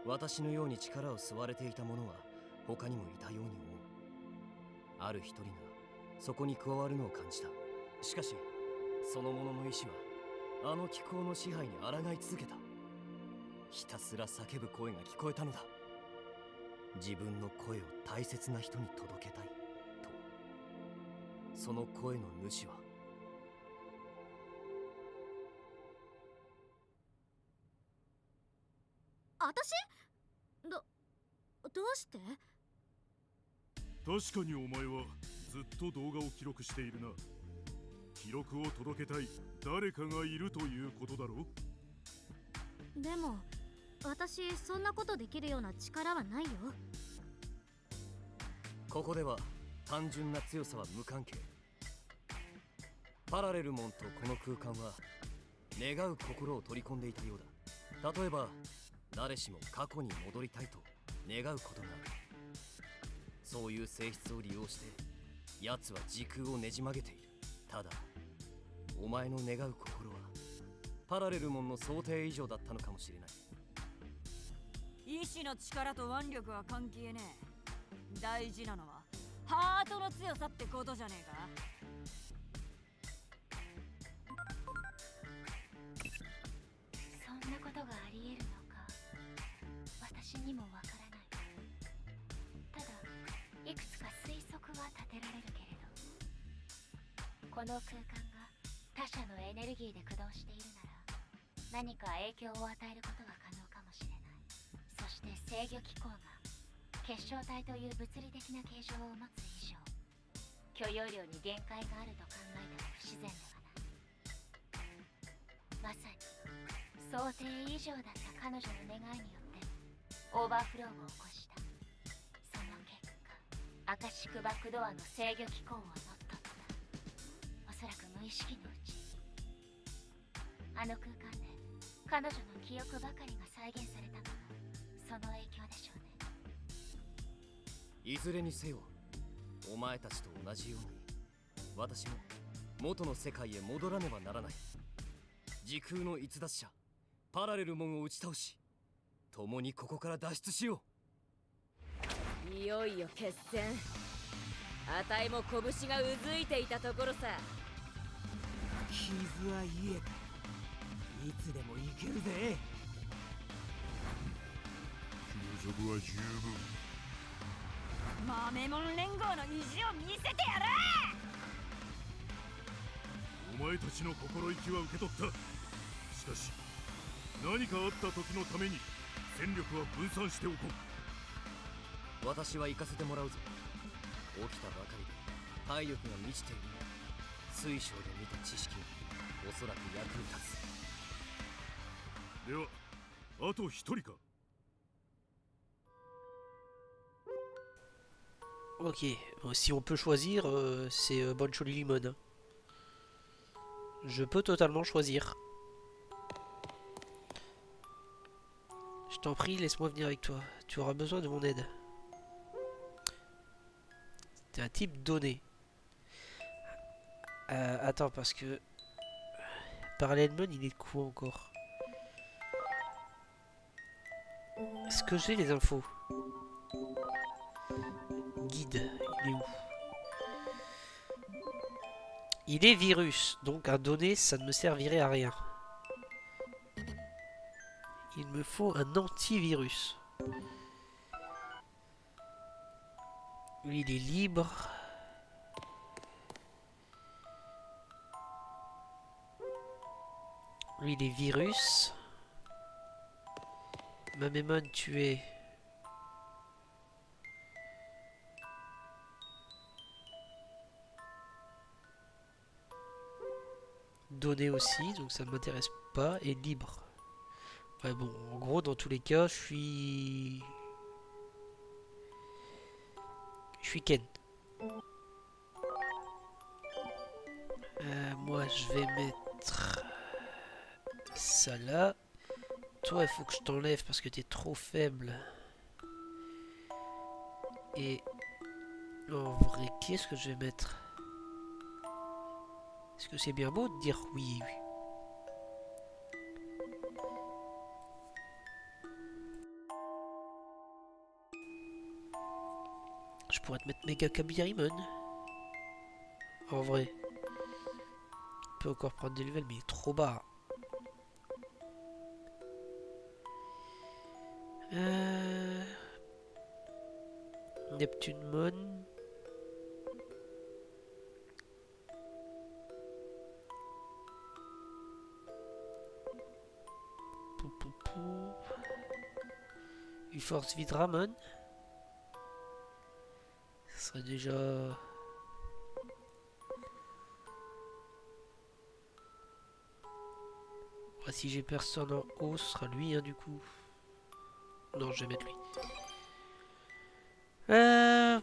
私のように力を吸われていた者は他にもいたように思う。ある一人がそこに加わるのを感じた。しかしその者の意志はあの気候の支配に抗い続けた。ひたすら叫ぶ声が聞こえたのだ。自分の声を大切な人に届けたいと。その声の主は私？どうして？確かにお前はずっと動画を記録しているな。記録を届けたい誰かがいるということだろう。でも私そんなことできるような力はないよ。ここでは単純な強さは無関係。パラレルモンとこの空間は願う心を取り込んでいたようだ。例えば誰しも過去に戻りたいと願うことがある。そういう性質を利用して奴は時空をねじ曲げている。ただお前の願う心はパラレルモンの想定以上だったのかもしれない。意志の力と腕力は関係ねえ。大事なのはハートの強さってことじゃねえか。そんなことがありえるのか、私にもわからない。ただいくつか推測は立てられるけれど、この空間が他者のエネルギーで駆動しているなら、何か影響を与えることは可能かもしれない。そして制御機構が結晶体という物理的な形状を持つ以上、許容量に限界があると考えても不自然ではない。まさに想定以上だった彼女の願いによってオーバーフローを起こした。その結果、アカシックバックドアの制御機構を乗っ取った。おそらく無意識のうちに。あの空間で彼女の記憶ばかりが再現されたのもその影響でしょうね。いずれにせよ、お前たちと同じように私も元の世界へ戻らねばならない。時空の逸脱者パラレルモンを打ち倒し、共にここから脱出しよう。いよいよ決戦。あたいも拳がうずいていたところさ。傷は癒えた。いつでも行けるぜ。休息は十分。豆もん連合の意地を見せてやる。お前たちの心意気は受け取った。しかし何かあった時のために戦力は分散しておこう。私は行かせてもらうぞ。起きたばかりで体力が満ちている。水晶で見た知識がおそらく役に立つ。ではあと一人か。Ok, si on peut choisir, c'est Boncholi Limon. Je peux totalement choisir. Je t'en prie, laisse-moi venir avec toi. Tu auras besoin de mon aide. C'est un type donné. Attends, parce que... Parallèlement, il est de quoi encore? Est-ce que j'ai les infos? Guide, il est où? Il est virus, donc un donné, ça ne me servirait à rien. Il me faut un antivirus. Lui, il est libre. Lui, il est virus. Mamemon, tu es... donné aussi, donc ça ne m'intéresse pas, et libre. Ouais, bon, en gros, dans tous les cas, je suis Ken. Moi, je vais mettre ça là. Toi, il faut que je t'enlève parce que tu es trop faible. Et en vrai, qu'est-ce que je vais mettre? Est-ce que c'est bien beau de dire oui, oui? Je pourrais te mettre méga Kabirimon. En vrai. On peut encore prendre des levels, mais il est trop bas. Neptune Mon. Force Vidramon. Ce serait déjà... Ah, si j'ai personne en haut, ce sera lui, hein, du coup. Non, je vais mettre lui.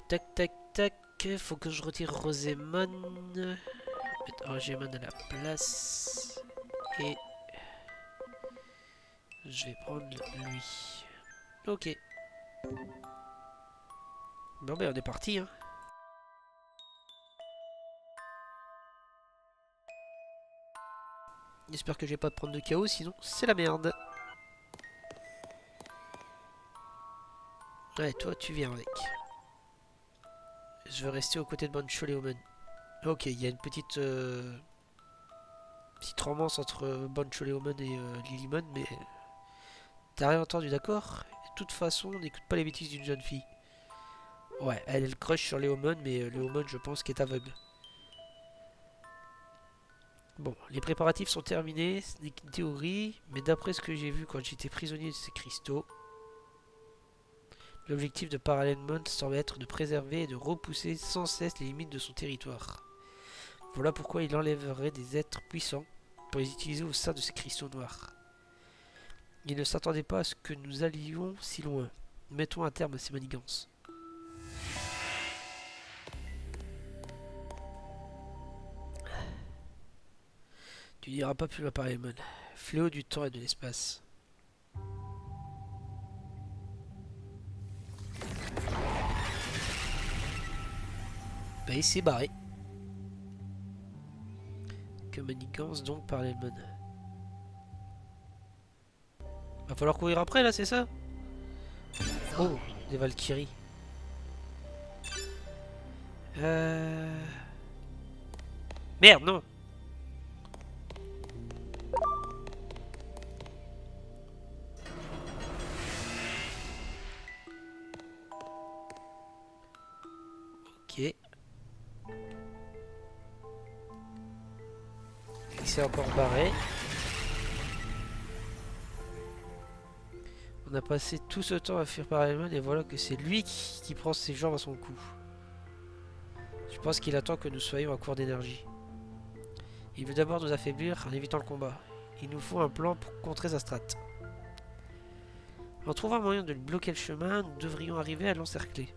Tac, tac, tac. Faut que je retire Rosémon. Mettre Rosémon à la place. Et... je vais prendre lui. Ok. Bon ben on est parti hein. J'espère que je vais pas prendre de chaos, sinon c'est la merde. Ouais, toi, tu viens avec. Je veux rester aux côtés de Bancho Leoman. Ok, il y a une petite romance entre Bancho Leoman et Lilymon, mais t'as rien entendu, d'accord? De toute façon, on n'écoute pas les bêtises d'une jeune fille. Ouais, elle crush sur Leomon, mais Leomon, je pense, qu'est aveugle. Bon, les préparatifs sont terminés, ce n'est qu'une théorie, mais d'après ce que j'ai vu quand j'étais prisonnier de ces cristaux, l'objectif de Parallel Moon semble être de préserver et de repousser sans cesse les limites de son territoire. Voilà pourquoi il enlèverait des êtres puissants pour les utiliser au sein de ces cristaux noirs. Il ne s'attendait pas à ce que nous allions si loin. Mettons un terme à ces manigances. Tu n'iras pas plus loin, Parémon. Fléau du temps et de l'espace. Bah, il s'est barré. Que manigance donc, Parémon. Va falloir courir après là, c'est ça? Oh, des Valkyries. Merde, non. Ok. Il s'est encore barré. On a passé tout ce temps à fuir parallèlement et voilà que c'est lui qui prend ses jambes à son cou. Je pense qu'il attend que nous soyons à court d'énergie. Il veut d'abord nous affaiblir en évitant le combat. Il nous faut un plan pour contrer sa strate. En trouvant un moyen de lui bloquer le chemin, nous devrions arriver à l'encercler.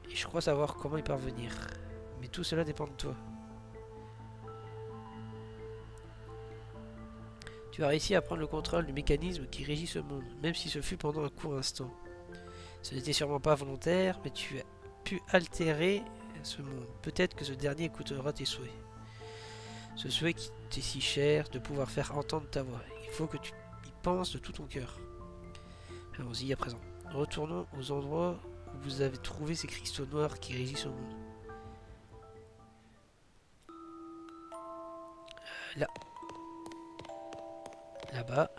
Et je crois savoir comment y parvenir. Mais tout cela dépend de toi. Tu as réussi à prendre le contrôle du mécanisme qui régit ce monde, même si ce fut pendant un court instant. Ce n'était sûrement pas volontaire, mais tu as pu altérer ce monde. Peut-être que ce dernier écoutera tes souhaits. Ce souhait qui t'est si cher, de pouvoir faire entendre ta voix. Il faut que tu y penses de tout ton cœur. Allons-y à présent. Retournons aux endroits où vous avez trouvé ces cristaux noirs qui régissent ce monde. Là. Là-bas.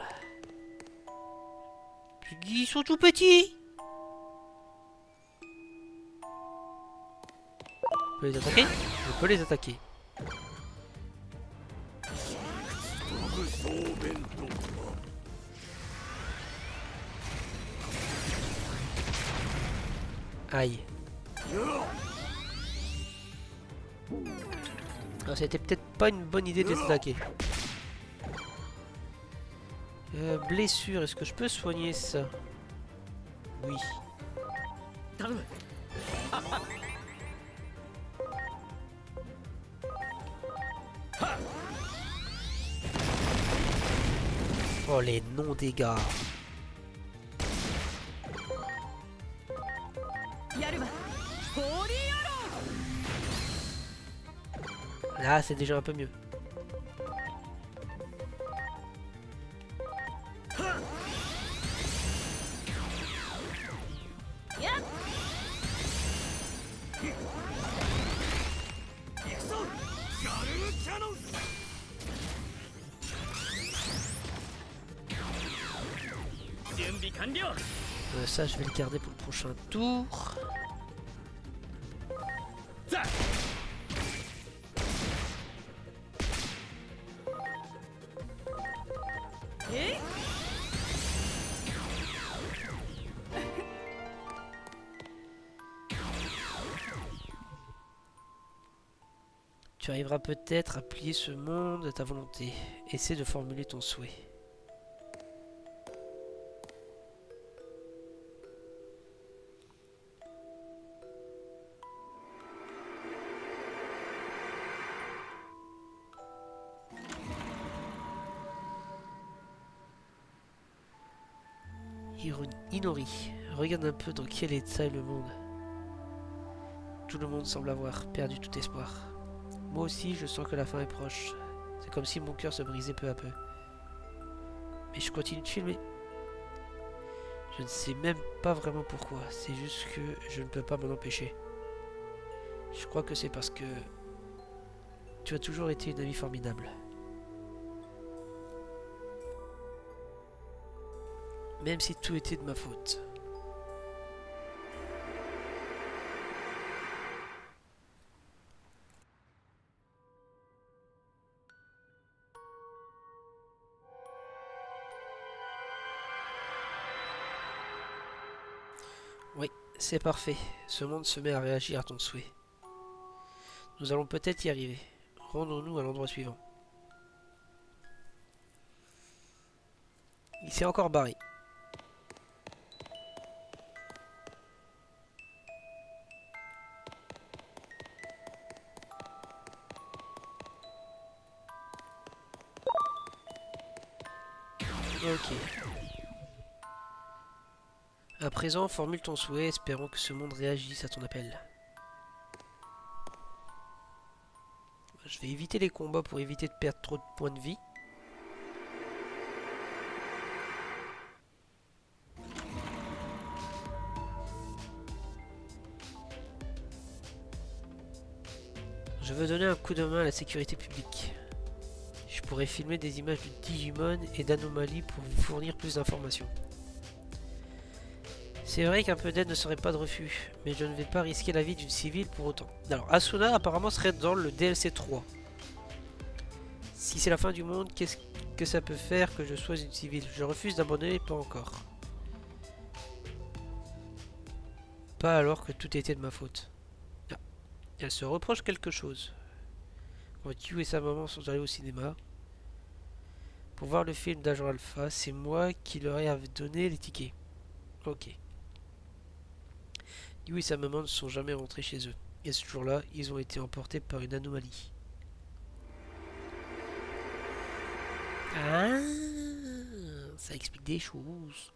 Ils sont tout petits. On peut les attaquer? On peut les attaquer. Aïe. Alors c'était peut-être pas une bonne idée de les attaquer. Blessure, est-ce que je peux soigner ça? Oui. Oh les non-dégâts. Là c'est déjà un peu mieux. Ça je vais le garder pour le prochain tour. Tu arriveras peut-être à plier ce monde à ta volonté. Essaie de formuler ton souhait. Inori, regarde un peu dans quel état est le monde. Tout le monde semble avoir perdu tout espoir. Moi aussi, je sens que la fin est proche. C'est comme si mon cœur se brisait peu à peu. Mais je continue de filmer. Je ne sais même pas vraiment pourquoi. C'est juste que je ne peux pas m'en empêcher. Je crois que c'est parce que tu as toujours été une amie formidable. Même si tout était de ma faute. Oui, c'est parfait. Ce monde se met à réagir à ton souhait. Nous allons peut-être y arriver. Rendons-nous à l'endroit suivant. Il s'est encore barré. Ok. À présent, formule ton souhait, espérant que ce monde réagisse à ton appel. Je vais éviter les combats pour éviter de perdre trop de points de vie. Je veux donner un coup de main à la sécurité publique. Je pourrais filmer des images de Digimon et d'anomalies pour vous fournir plus d'informations. C'est vrai qu'un peu d'aide ne serait pas de refus, mais je ne vais pas risquer la vie d'une civile pour autant. Alors, Asuna apparemment serait dans le DLC 3. Si c'est la fin du monde, qu'est-ce que ça peut faire que je sois une civile? Je refuse d'abandonner, pas encore. Pas alors que tout était de ma faute. Ah. Elle se reproche quelque chose. Quand Yu et sa maman sont allés au cinéma pour voir le film d'Agent Alpha, c'est moi qui leur ai donné les tickets. Ok. Yu et sa maman ne sont jamais rentrés chez eux. Et ce jour-là, ils ont été emportés par une anomalie. Ah, ça explique des choses.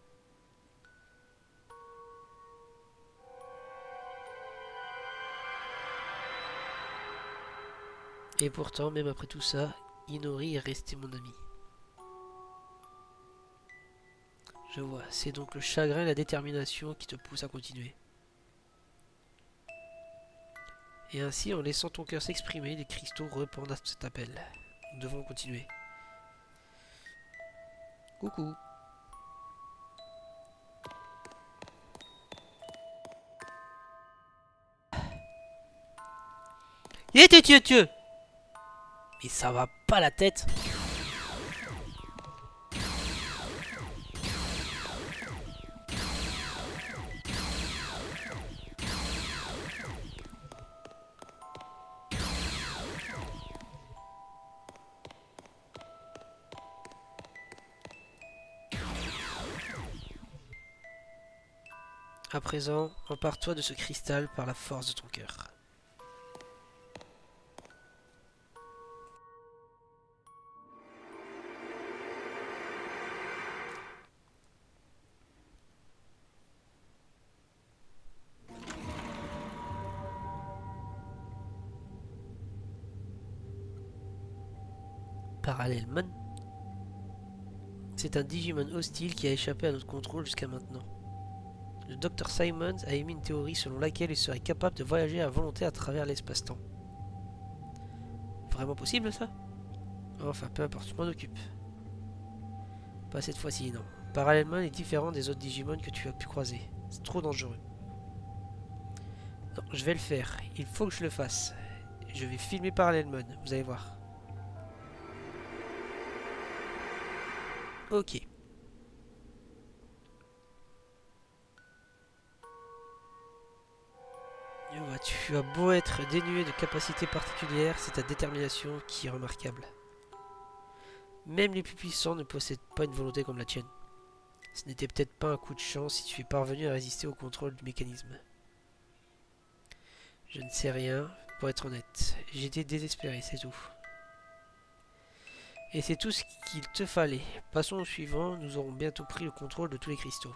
Et pourtant, même après tout ça, Inori est resté mon ami. Je vois, c'est donc le chagrin et la détermination qui te poussent à continuer. Et ainsi, en laissant ton cœur s'exprimer, les cristaux répondent à cet appel. Nous devons continuer. Coucou. Tieu. Mais ça va pas la tête. À présent, empare-toi de ce cristal par la force de ton cœur. Parallèlement, c'est un Digimon hostile qui a échappé à notre contrôle jusqu'à maintenant. Le Dr Simons a émis une théorie selon laquelle il serait capable de voyager à volonté à travers l'espace-temps. Vraiment possible ça? Enfin, peu importe, je m'en occupe. Pas cette fois-ci, non. Parallèlement est différent des autres Digimon que tu as pu croiser. C'est trop dangereux. Non, je vais le faire. Il faut que je le fasse. Je vais filmer Parallèlement, vous allez voir. Ok. Tu as beau être dénué de capacités particulières, c'est ta détermination qui est remarquable. Même les plus puissants ne possèdent pas une volonté comme la tienne. Ce n'était peut-être pas un coup de chance si tu es parvenu à résister au contrôle du mécanisme. Je ne sais rien, pour être honnête. J'étais désespéré, c'est tout. Et c'est tout ce qu'il te fallait. Passons au suivant, nous aurons bientôt pris le contrôle de tous les cristaux.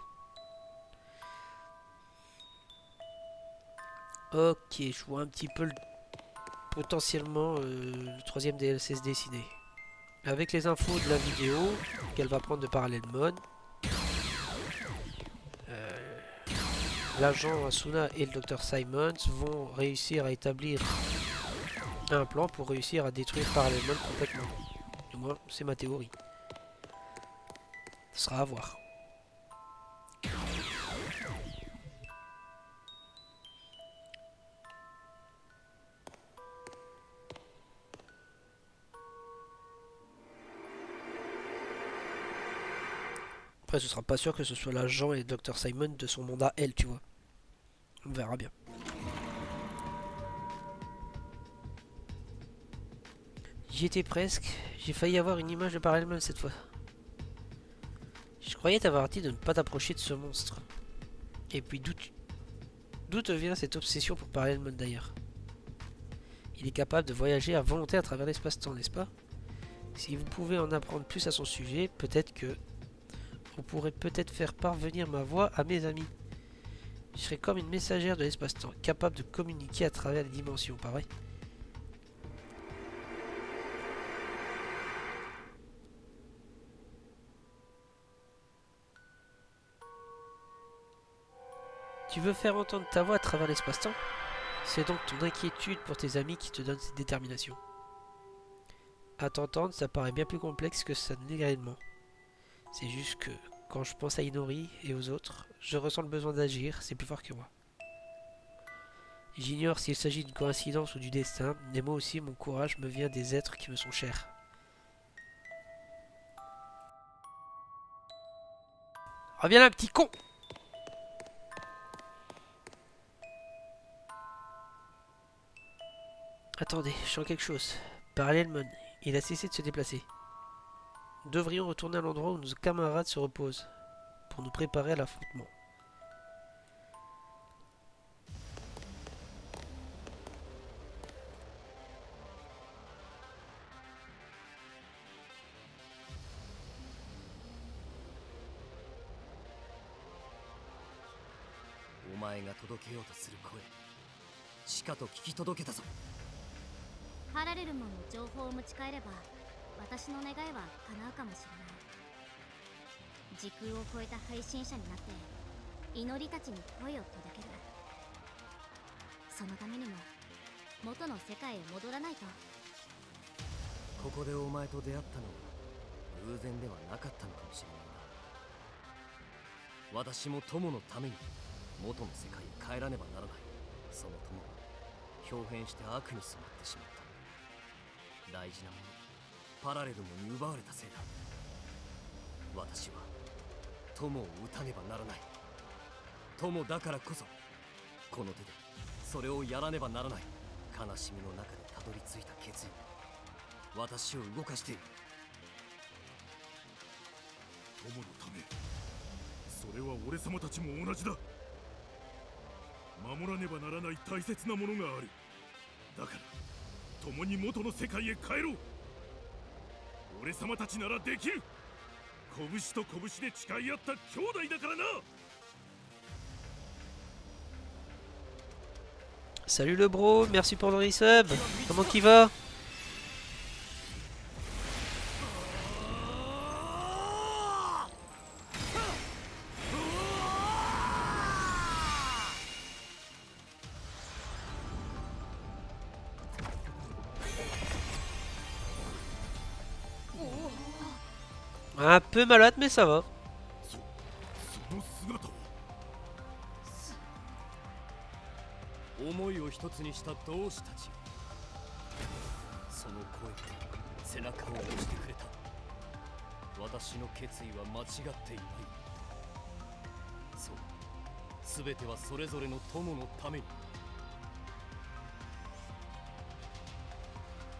Ok, je vois un petit peu potentiellement le troisième DLC se dessiner. Avec les infos de la vidéo qu'elle va prendre de Parallèlement, l'agent Asuna et le docteur Simons vont réussir à établir un plan pour réussir à détruire Parallel Moon complètement. Du moins, c'est ma théorie. Ce sera à voir. Après, ce sera pas sûr que ce soit l'agent et le docteur Simon de son mandat L, tu vois. On verra bien. J'y étais presque. J'ai failli avoir une image de Parallel Moon cette fois. Je croyais t'avoir dit de ne pas t'approcher de ce monstre. Et puis d'où te vient cette obsession pour Parallel Moon d'ailleurs? Il est capable de voyager à volonté à travers l'espace-temps, n'est-ce pas? Si vous pouvez en apprendre plus à son sujet, peut-être que vous pourrez peut-être faire parvenir ma voix à mes amis. Je serai comme une messagère de l'espace-temps, capable de communiquer à travers les dimensions, pas vrai? Tu veux faire entendre ta voix à travers l'espace-temps? C'est donc ton inquiétude pour tes amis qui te donne cette détermination. À t'entendre, ça paraît bien plus complexe que ça ne l'est réellement. C'est juste que, quand je pense à Inori et aux autres, je ressens le besoin d'agir, c'est plus fort que moi. J'ignore s'il s'agit d'une coïncidence ou du destin, mais moi aussi mon courage me vient des êtres qui me sont chers. Reviens là, petit con! Attendez, je sens quelque chose. Parallel Moon, il a cessé de se déplacer. Nous devrions retourner à l'endroit où nos camarades se reposent, pour nous préparer à l'affrontement.パラレルモンの情報を持ち帰れば私の願いは叶うかもしれない。時空を超えた配信者になって祈りたちに声を届ける。そのためにも元の世界へ戻らないと。ここでお前と出会ったのは偶然ではなかったのかもしれないな。私も友のために元の世界へ帰らねばならない。その友は表変して悪に染まってしまった。大事なもの、パラレルモンに奪われたせいだ。私は友を撃たねばならない。友だからこそこの手でそれをやらねばならない。悲しみの中でたどり着いた決意は私を動かしている。友のため、それは俺様たちも同じだ。守らねばならない大切なものがある。だから共に元の世界へ帰ろう。俺様たちならできる。拳と拳で誓い合った兄弟だからな。Salut le bro, merci pour le resub. Comment qu'il va? Un peu malade mais ça va. その姿は思いを一つにした同志たち。その声で背中を押してくれた。私の決意は間違っていない。そう、全てはそれぞれの友のために。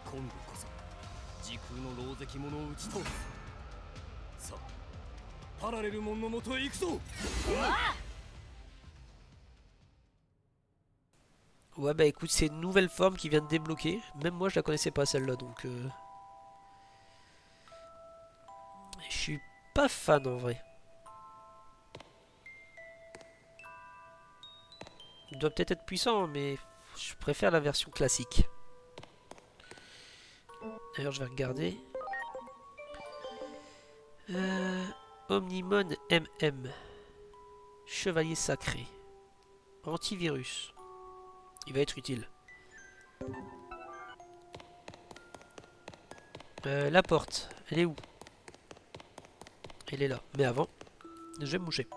今度こそ時空の狼藉者を打ち通す。さあ、パラレルモンのもとへ行くぞ。Ouais bah écoute, c'est une nouvelle forme qui vient de débloquer. Même moi je la connaissais pas celle-là donc je suis pas fan en vrai. Il doit peut-être être puissant mais je préfère la version classique. D'ailleurs je vais regarder. Omnimon MM. Chevalier sacré. Antivirus. Il va être utile. La porte, elle est où? Elle est là. Mais avant, je vais me moucher.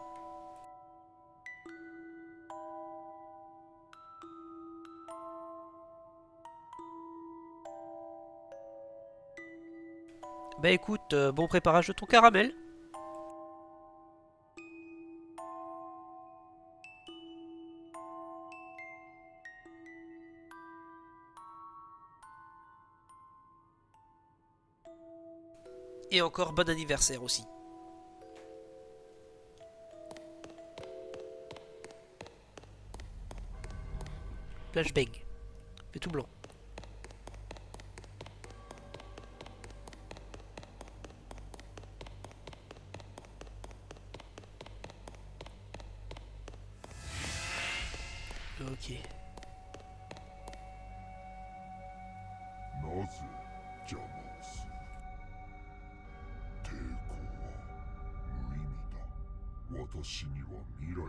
Bah écoute, bon préparage de ton caramel. Et encore bon anniversaire aussi. Flashbang. Mais tout blanc. Ok. なぜ邪魔をする。抵抗は無意味だ。私には未来が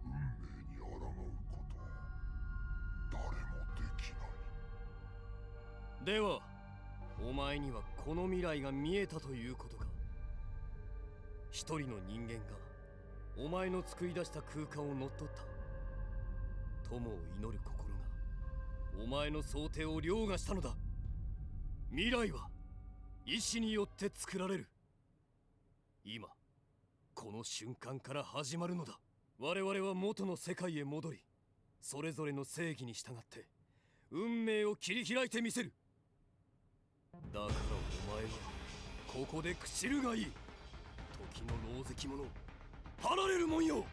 見える。運命に抗うことは誰もできない。ではお前にはこの未来が見えたということか。一人の人間がお前の作り出した空間を乗っ取った。友を祈る心がお前の想定を凌駕したのだ。未来は意志によって作られる。今この瞬間から始まるのだ。我々は元の世界へ戻り、それぞれの正義に従って運命を切り開いてみせる。だからお前はここで朽ちるがいい。時の狼藉者、パラレルモンよ。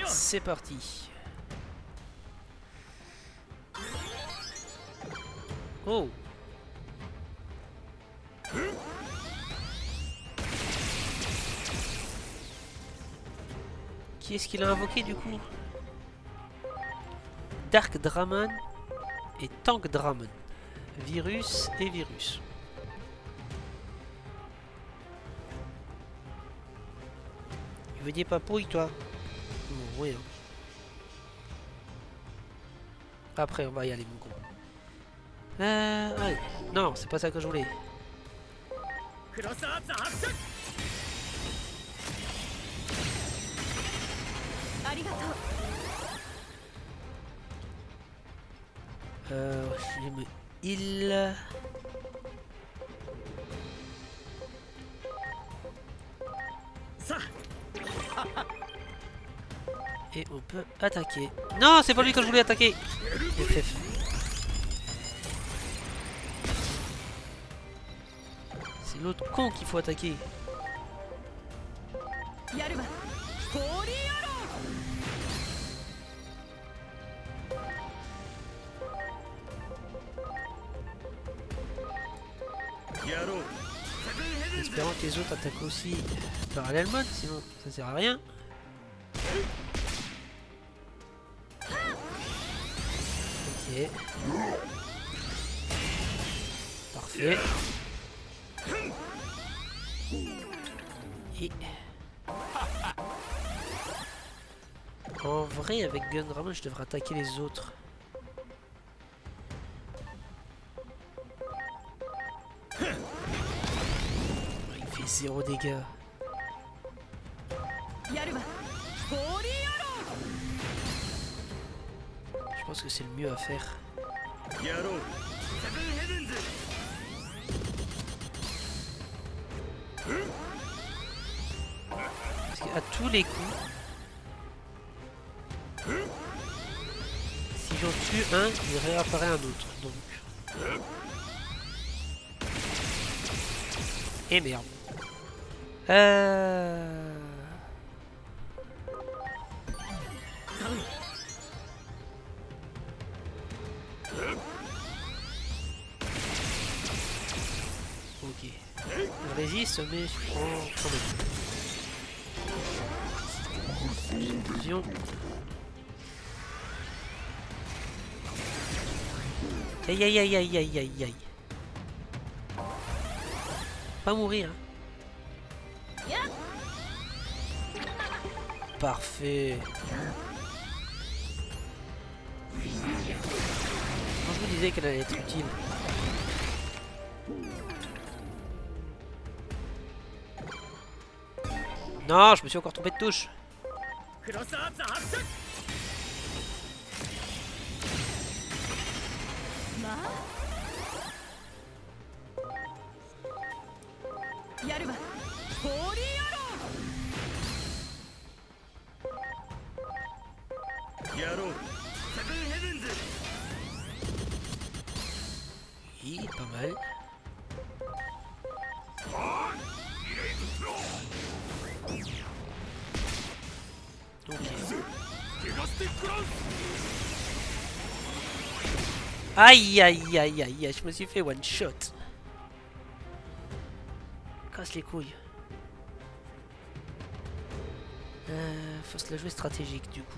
C'est parti. Oh. Qui est-ce qu'il a invoqué du coup? Dark Dramon et Tank Dramon. Virus et virus. Il veut dire pas pourri toi? Non, rien. Après on va y aller mon con. Allez. Non, c'est pas ça que je voulais. Je me heal. Et on peut attaquer. Non, c'est pas lui que je voulais attaquer. FF. C'est l'autre con qu'il faut attaquer. Espérons que les autres attaquent aussi parallèlement, sinon ça sert à rien. Ok. Parfait. Et... en vrai, avec Gundramon, je devrais attaquer les autres. Il fait 0 dégâts. Je pense que c'est le mieux à faire. Parce qu'à tous les coups, si j'en tue un, il réapparaît un autre. Donc. Et merde. Ok. Je résiste, mais je prends quand même. Vision. Aïe aïe aïe aïe aïe aïe aïe. pas mourir. Parfait. Quand je vous disais qu'elle allait être utile. Non, je me suis encore trompé de touche. Oui, pas mal. Ok. Aïe aïe aïe aïe, je me suis fait one shot. Casse les couilles. Faut se la jouer stratégique du coup.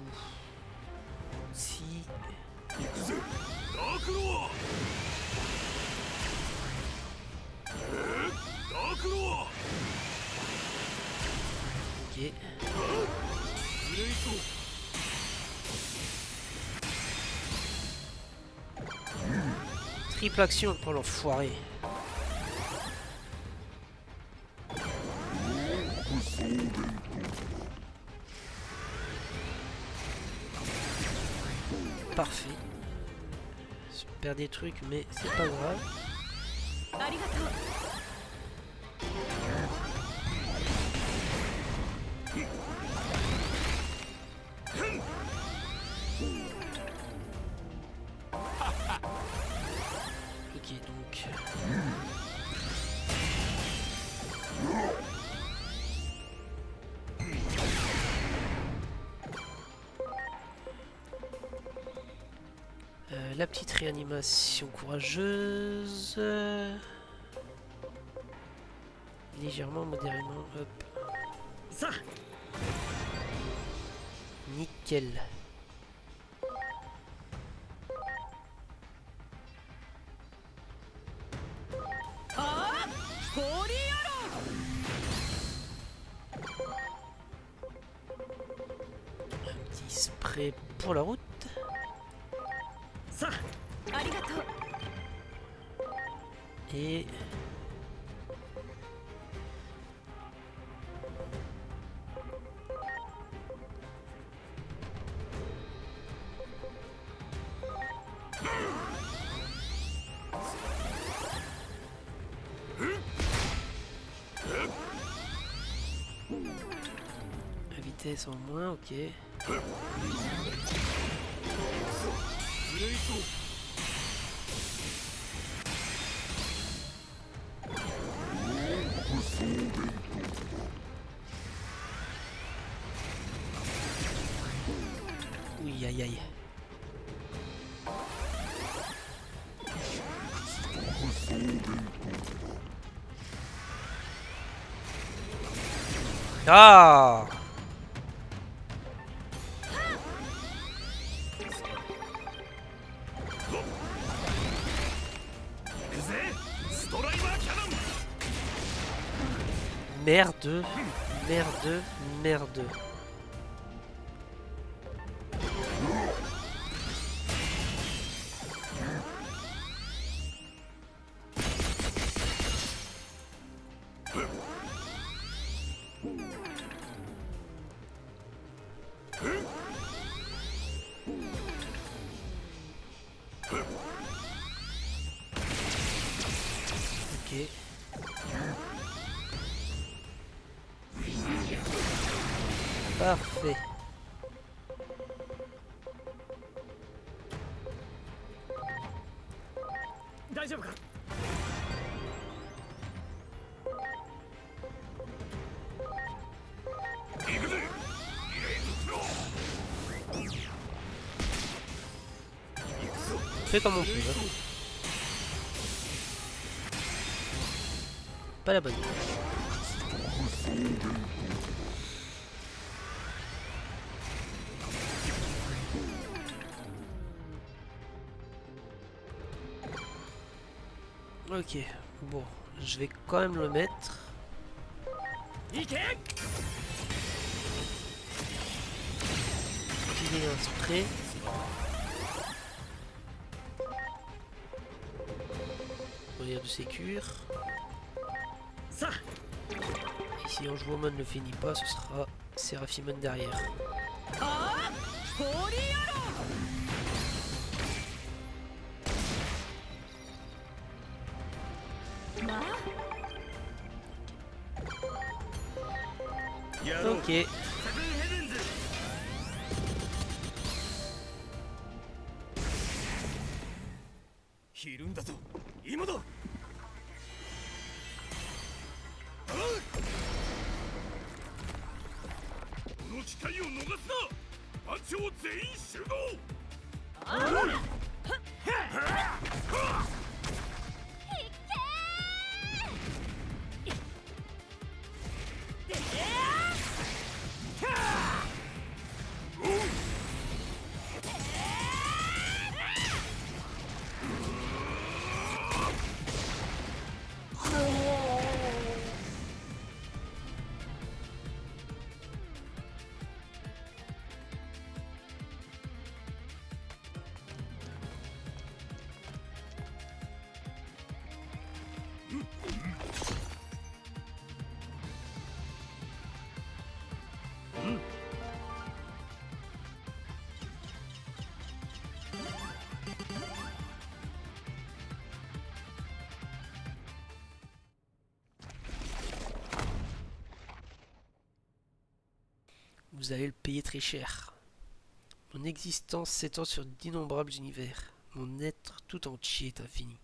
Si. Ok. Triple action pour l'enfoiré. Parfait. Je perds des trucs mais c'est pas grave. Ok donc. La petite réanimation courageuse. Légèrement, modérément, hop. Ça. Nickel. Un petit spray pour la route. Et la vitesse en moins, ok. Oui, aïe aïe. Ah! Merde, merde, merde. Ok. Parfait. Fais comme on peut. Hein. Pas la bonne. Ok, bon, Je vais quand même le mettre. Qu'il est inspiré. Moyen de sécure. Et si Angewoman ne le finit pas, ce sera Seraphimon derrière. Ok. Vous allez le payer très cher. Mon existence s'étend sur d'innombrables univers. Mon être tout entier est infini.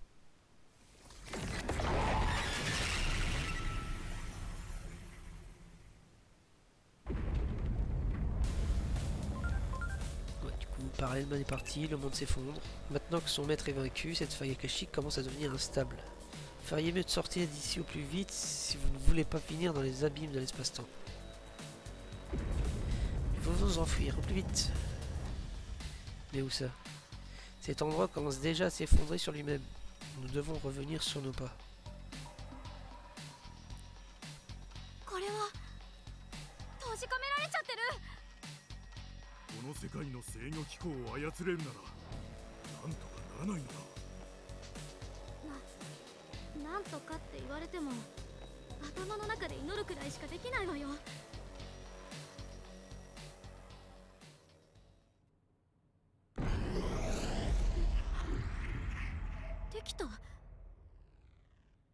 Ouais, du coup, Parallelman est parti, le monde s'effondre. Maintenant que son maître est vaincu, cette faille akashique commence à devenir instable. Feriez mieux de sortir d'ici au plus vite si vous ne voulez pas finir dans les abîmes de l'espace-temps. Il faut vous enfuir au plus vite. Mais où ça? Cet endroit commence déjà à s'effondrer sur lui-même. Nous devons revenir sur nos pas. これは閉じ込められちゃってる。この世界の制御機構を操れるならなんとかならないのか。なんとかって言われても頭の中で祈るくらいしかできないわよ。できた。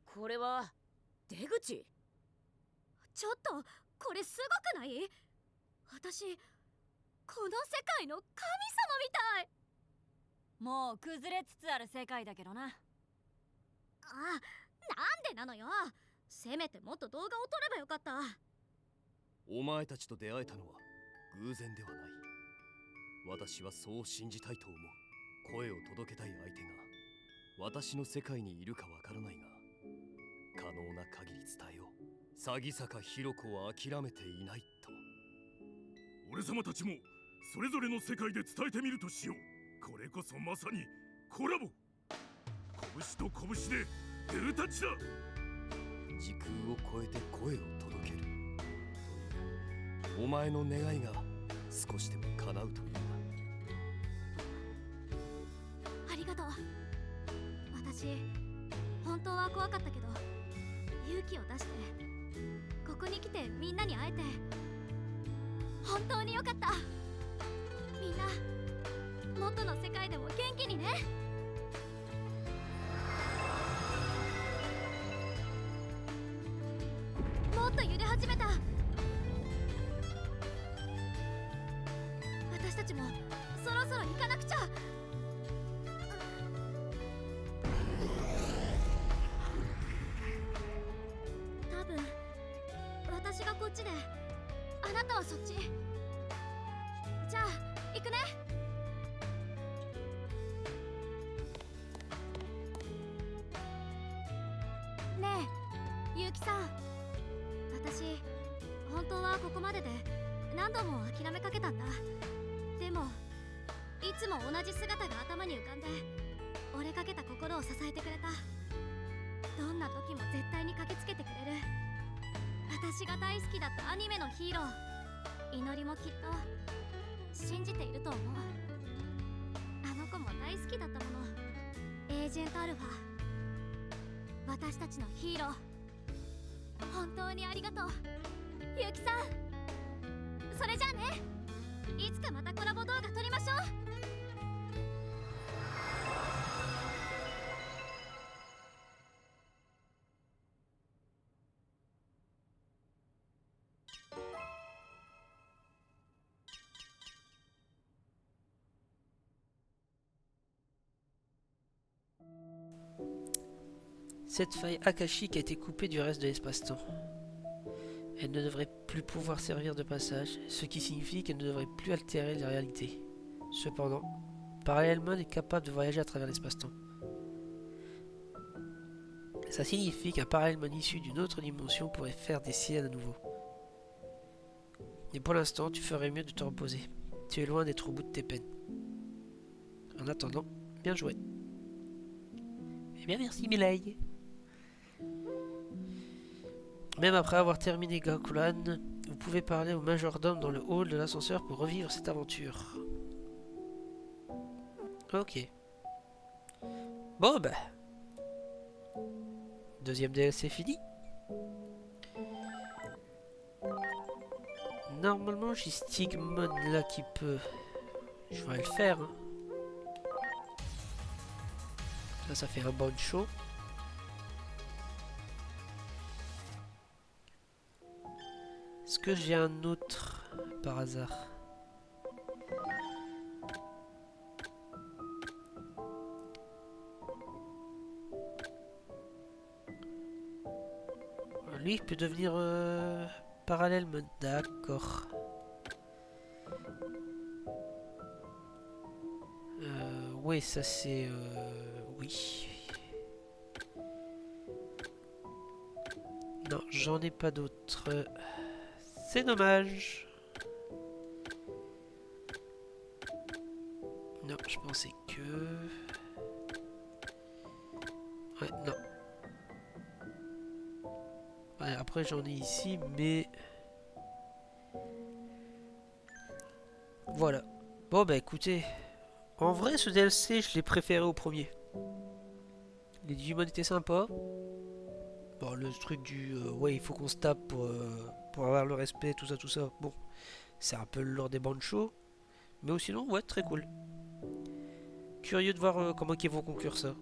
これは出口。ちょっとこれすごくない？私この世界の神様みたい。もう崩れつつある世界だけどな。あ、なんでなのよ。せめてもっと動画を撮ればよかった。お前たちと出会えたのは偶然ではない。私はそう信じたいと思う。声を届けたい相手が私の世界にいるかわからないが、可能な限り伝えよう。詐欺坂ひろ子は諦めていないと。俺様たちもそれぞれの世界で伝えてみるとしよう。これこそまさにコラボ。拳と拳でグータッチだ。時空を超えて声を届けるという、お前の願いが少しでも叶うというな。ありがとう。私本当は怖かったけど勇気を出してここに来てみんなに会えて本当によかった。みんな元の世界でも元気にね。もっと揺れ始めた。私たちもそろそろ行かなくちゃ。多分私がこっちであなたはそっち。じゃあ行くね。ねえゆうきさん、私本当はここまでで何度も諦めかけたんだ。でもいつも同じ姿が頭に浮かんで折れかけた心を支えてくれた。どんな時も絶対に駆けつけてくれる。私が大好きだったアニメのヒーロー。祈りもきっと信じていると思う。あの子も大好きだったもの。エージェントアルファ、私たちのヒーロー、本当にありがとうユキさん。それじゃあね、いつかまたコラボ動画撮りましょう。Cette faille akashique a été coupée du reste de l'espace-temps. Elle ne devrait plus pouvoir servir de passage, ce qui signifie qu'elle ne devrait plus altérer les réalités. Cependant, Parallèlement est capable de voyager à travers l'espace-temps. Ça signifie qu'un Parallèlement issu d'une autre dimension pourrait faire des siennes à nouveau. Et pour l'instant, tu ferais mieux de te reposer. Tu es loin d'être au bout de tes peines. En attendant, bien joué. Eh bien, merci Milei. Même après avoir terminé Gakulan, vous pouvez parler au majordome dans le hall de l'ascenseur pour revivre cette aventure. Ok. Bon bah. Deuxième DLC fini. Normalement j'ai Stigmon là qui peut... Je vais le faire. Hein. Ça fait un bon show. Est-ce que j'ai un autre par hasard? Lui il peut devenir parallèlement, d'accord. Oui, ça c'est... oui. Non, j'en ai pas d'autres. C'est dommage. Non, je pensais que... Ouais, non. Ouais, après j'en ai ici, mais... Voilà. Bon bah écoutez, en vrai ce DLC je l'ai préféré au premier. Les Digimon étaient sympas. Bon, le truc du... ouais, il faut qu'on se tape pour avoir le respect, tout ça. Bon, c'est un peu le lore des Bancho. Mais sinon, ouais, très cool. Curieux de voir comment ils vont conclure ça.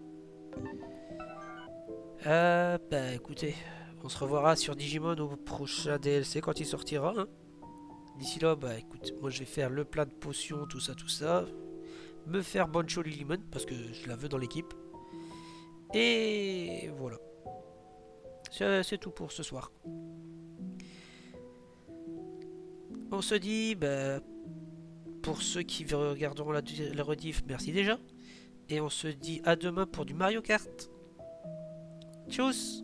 Bah écoutez, on se reverra sur Digimon au prochain DLC quand il sortira. Hein. D'ici là, bah écoute, moi je vais faire le plein de potions, tout ça. Me faire Bancho Lilimon, parce que je la veux dans l'équipe. Et voilà. C'est tout pour ce soir. On se dit, bah, pour ceux qui regarderont la rediff, merci déjà. Et on se dit à demain pour du Mario Kart. Tchuss!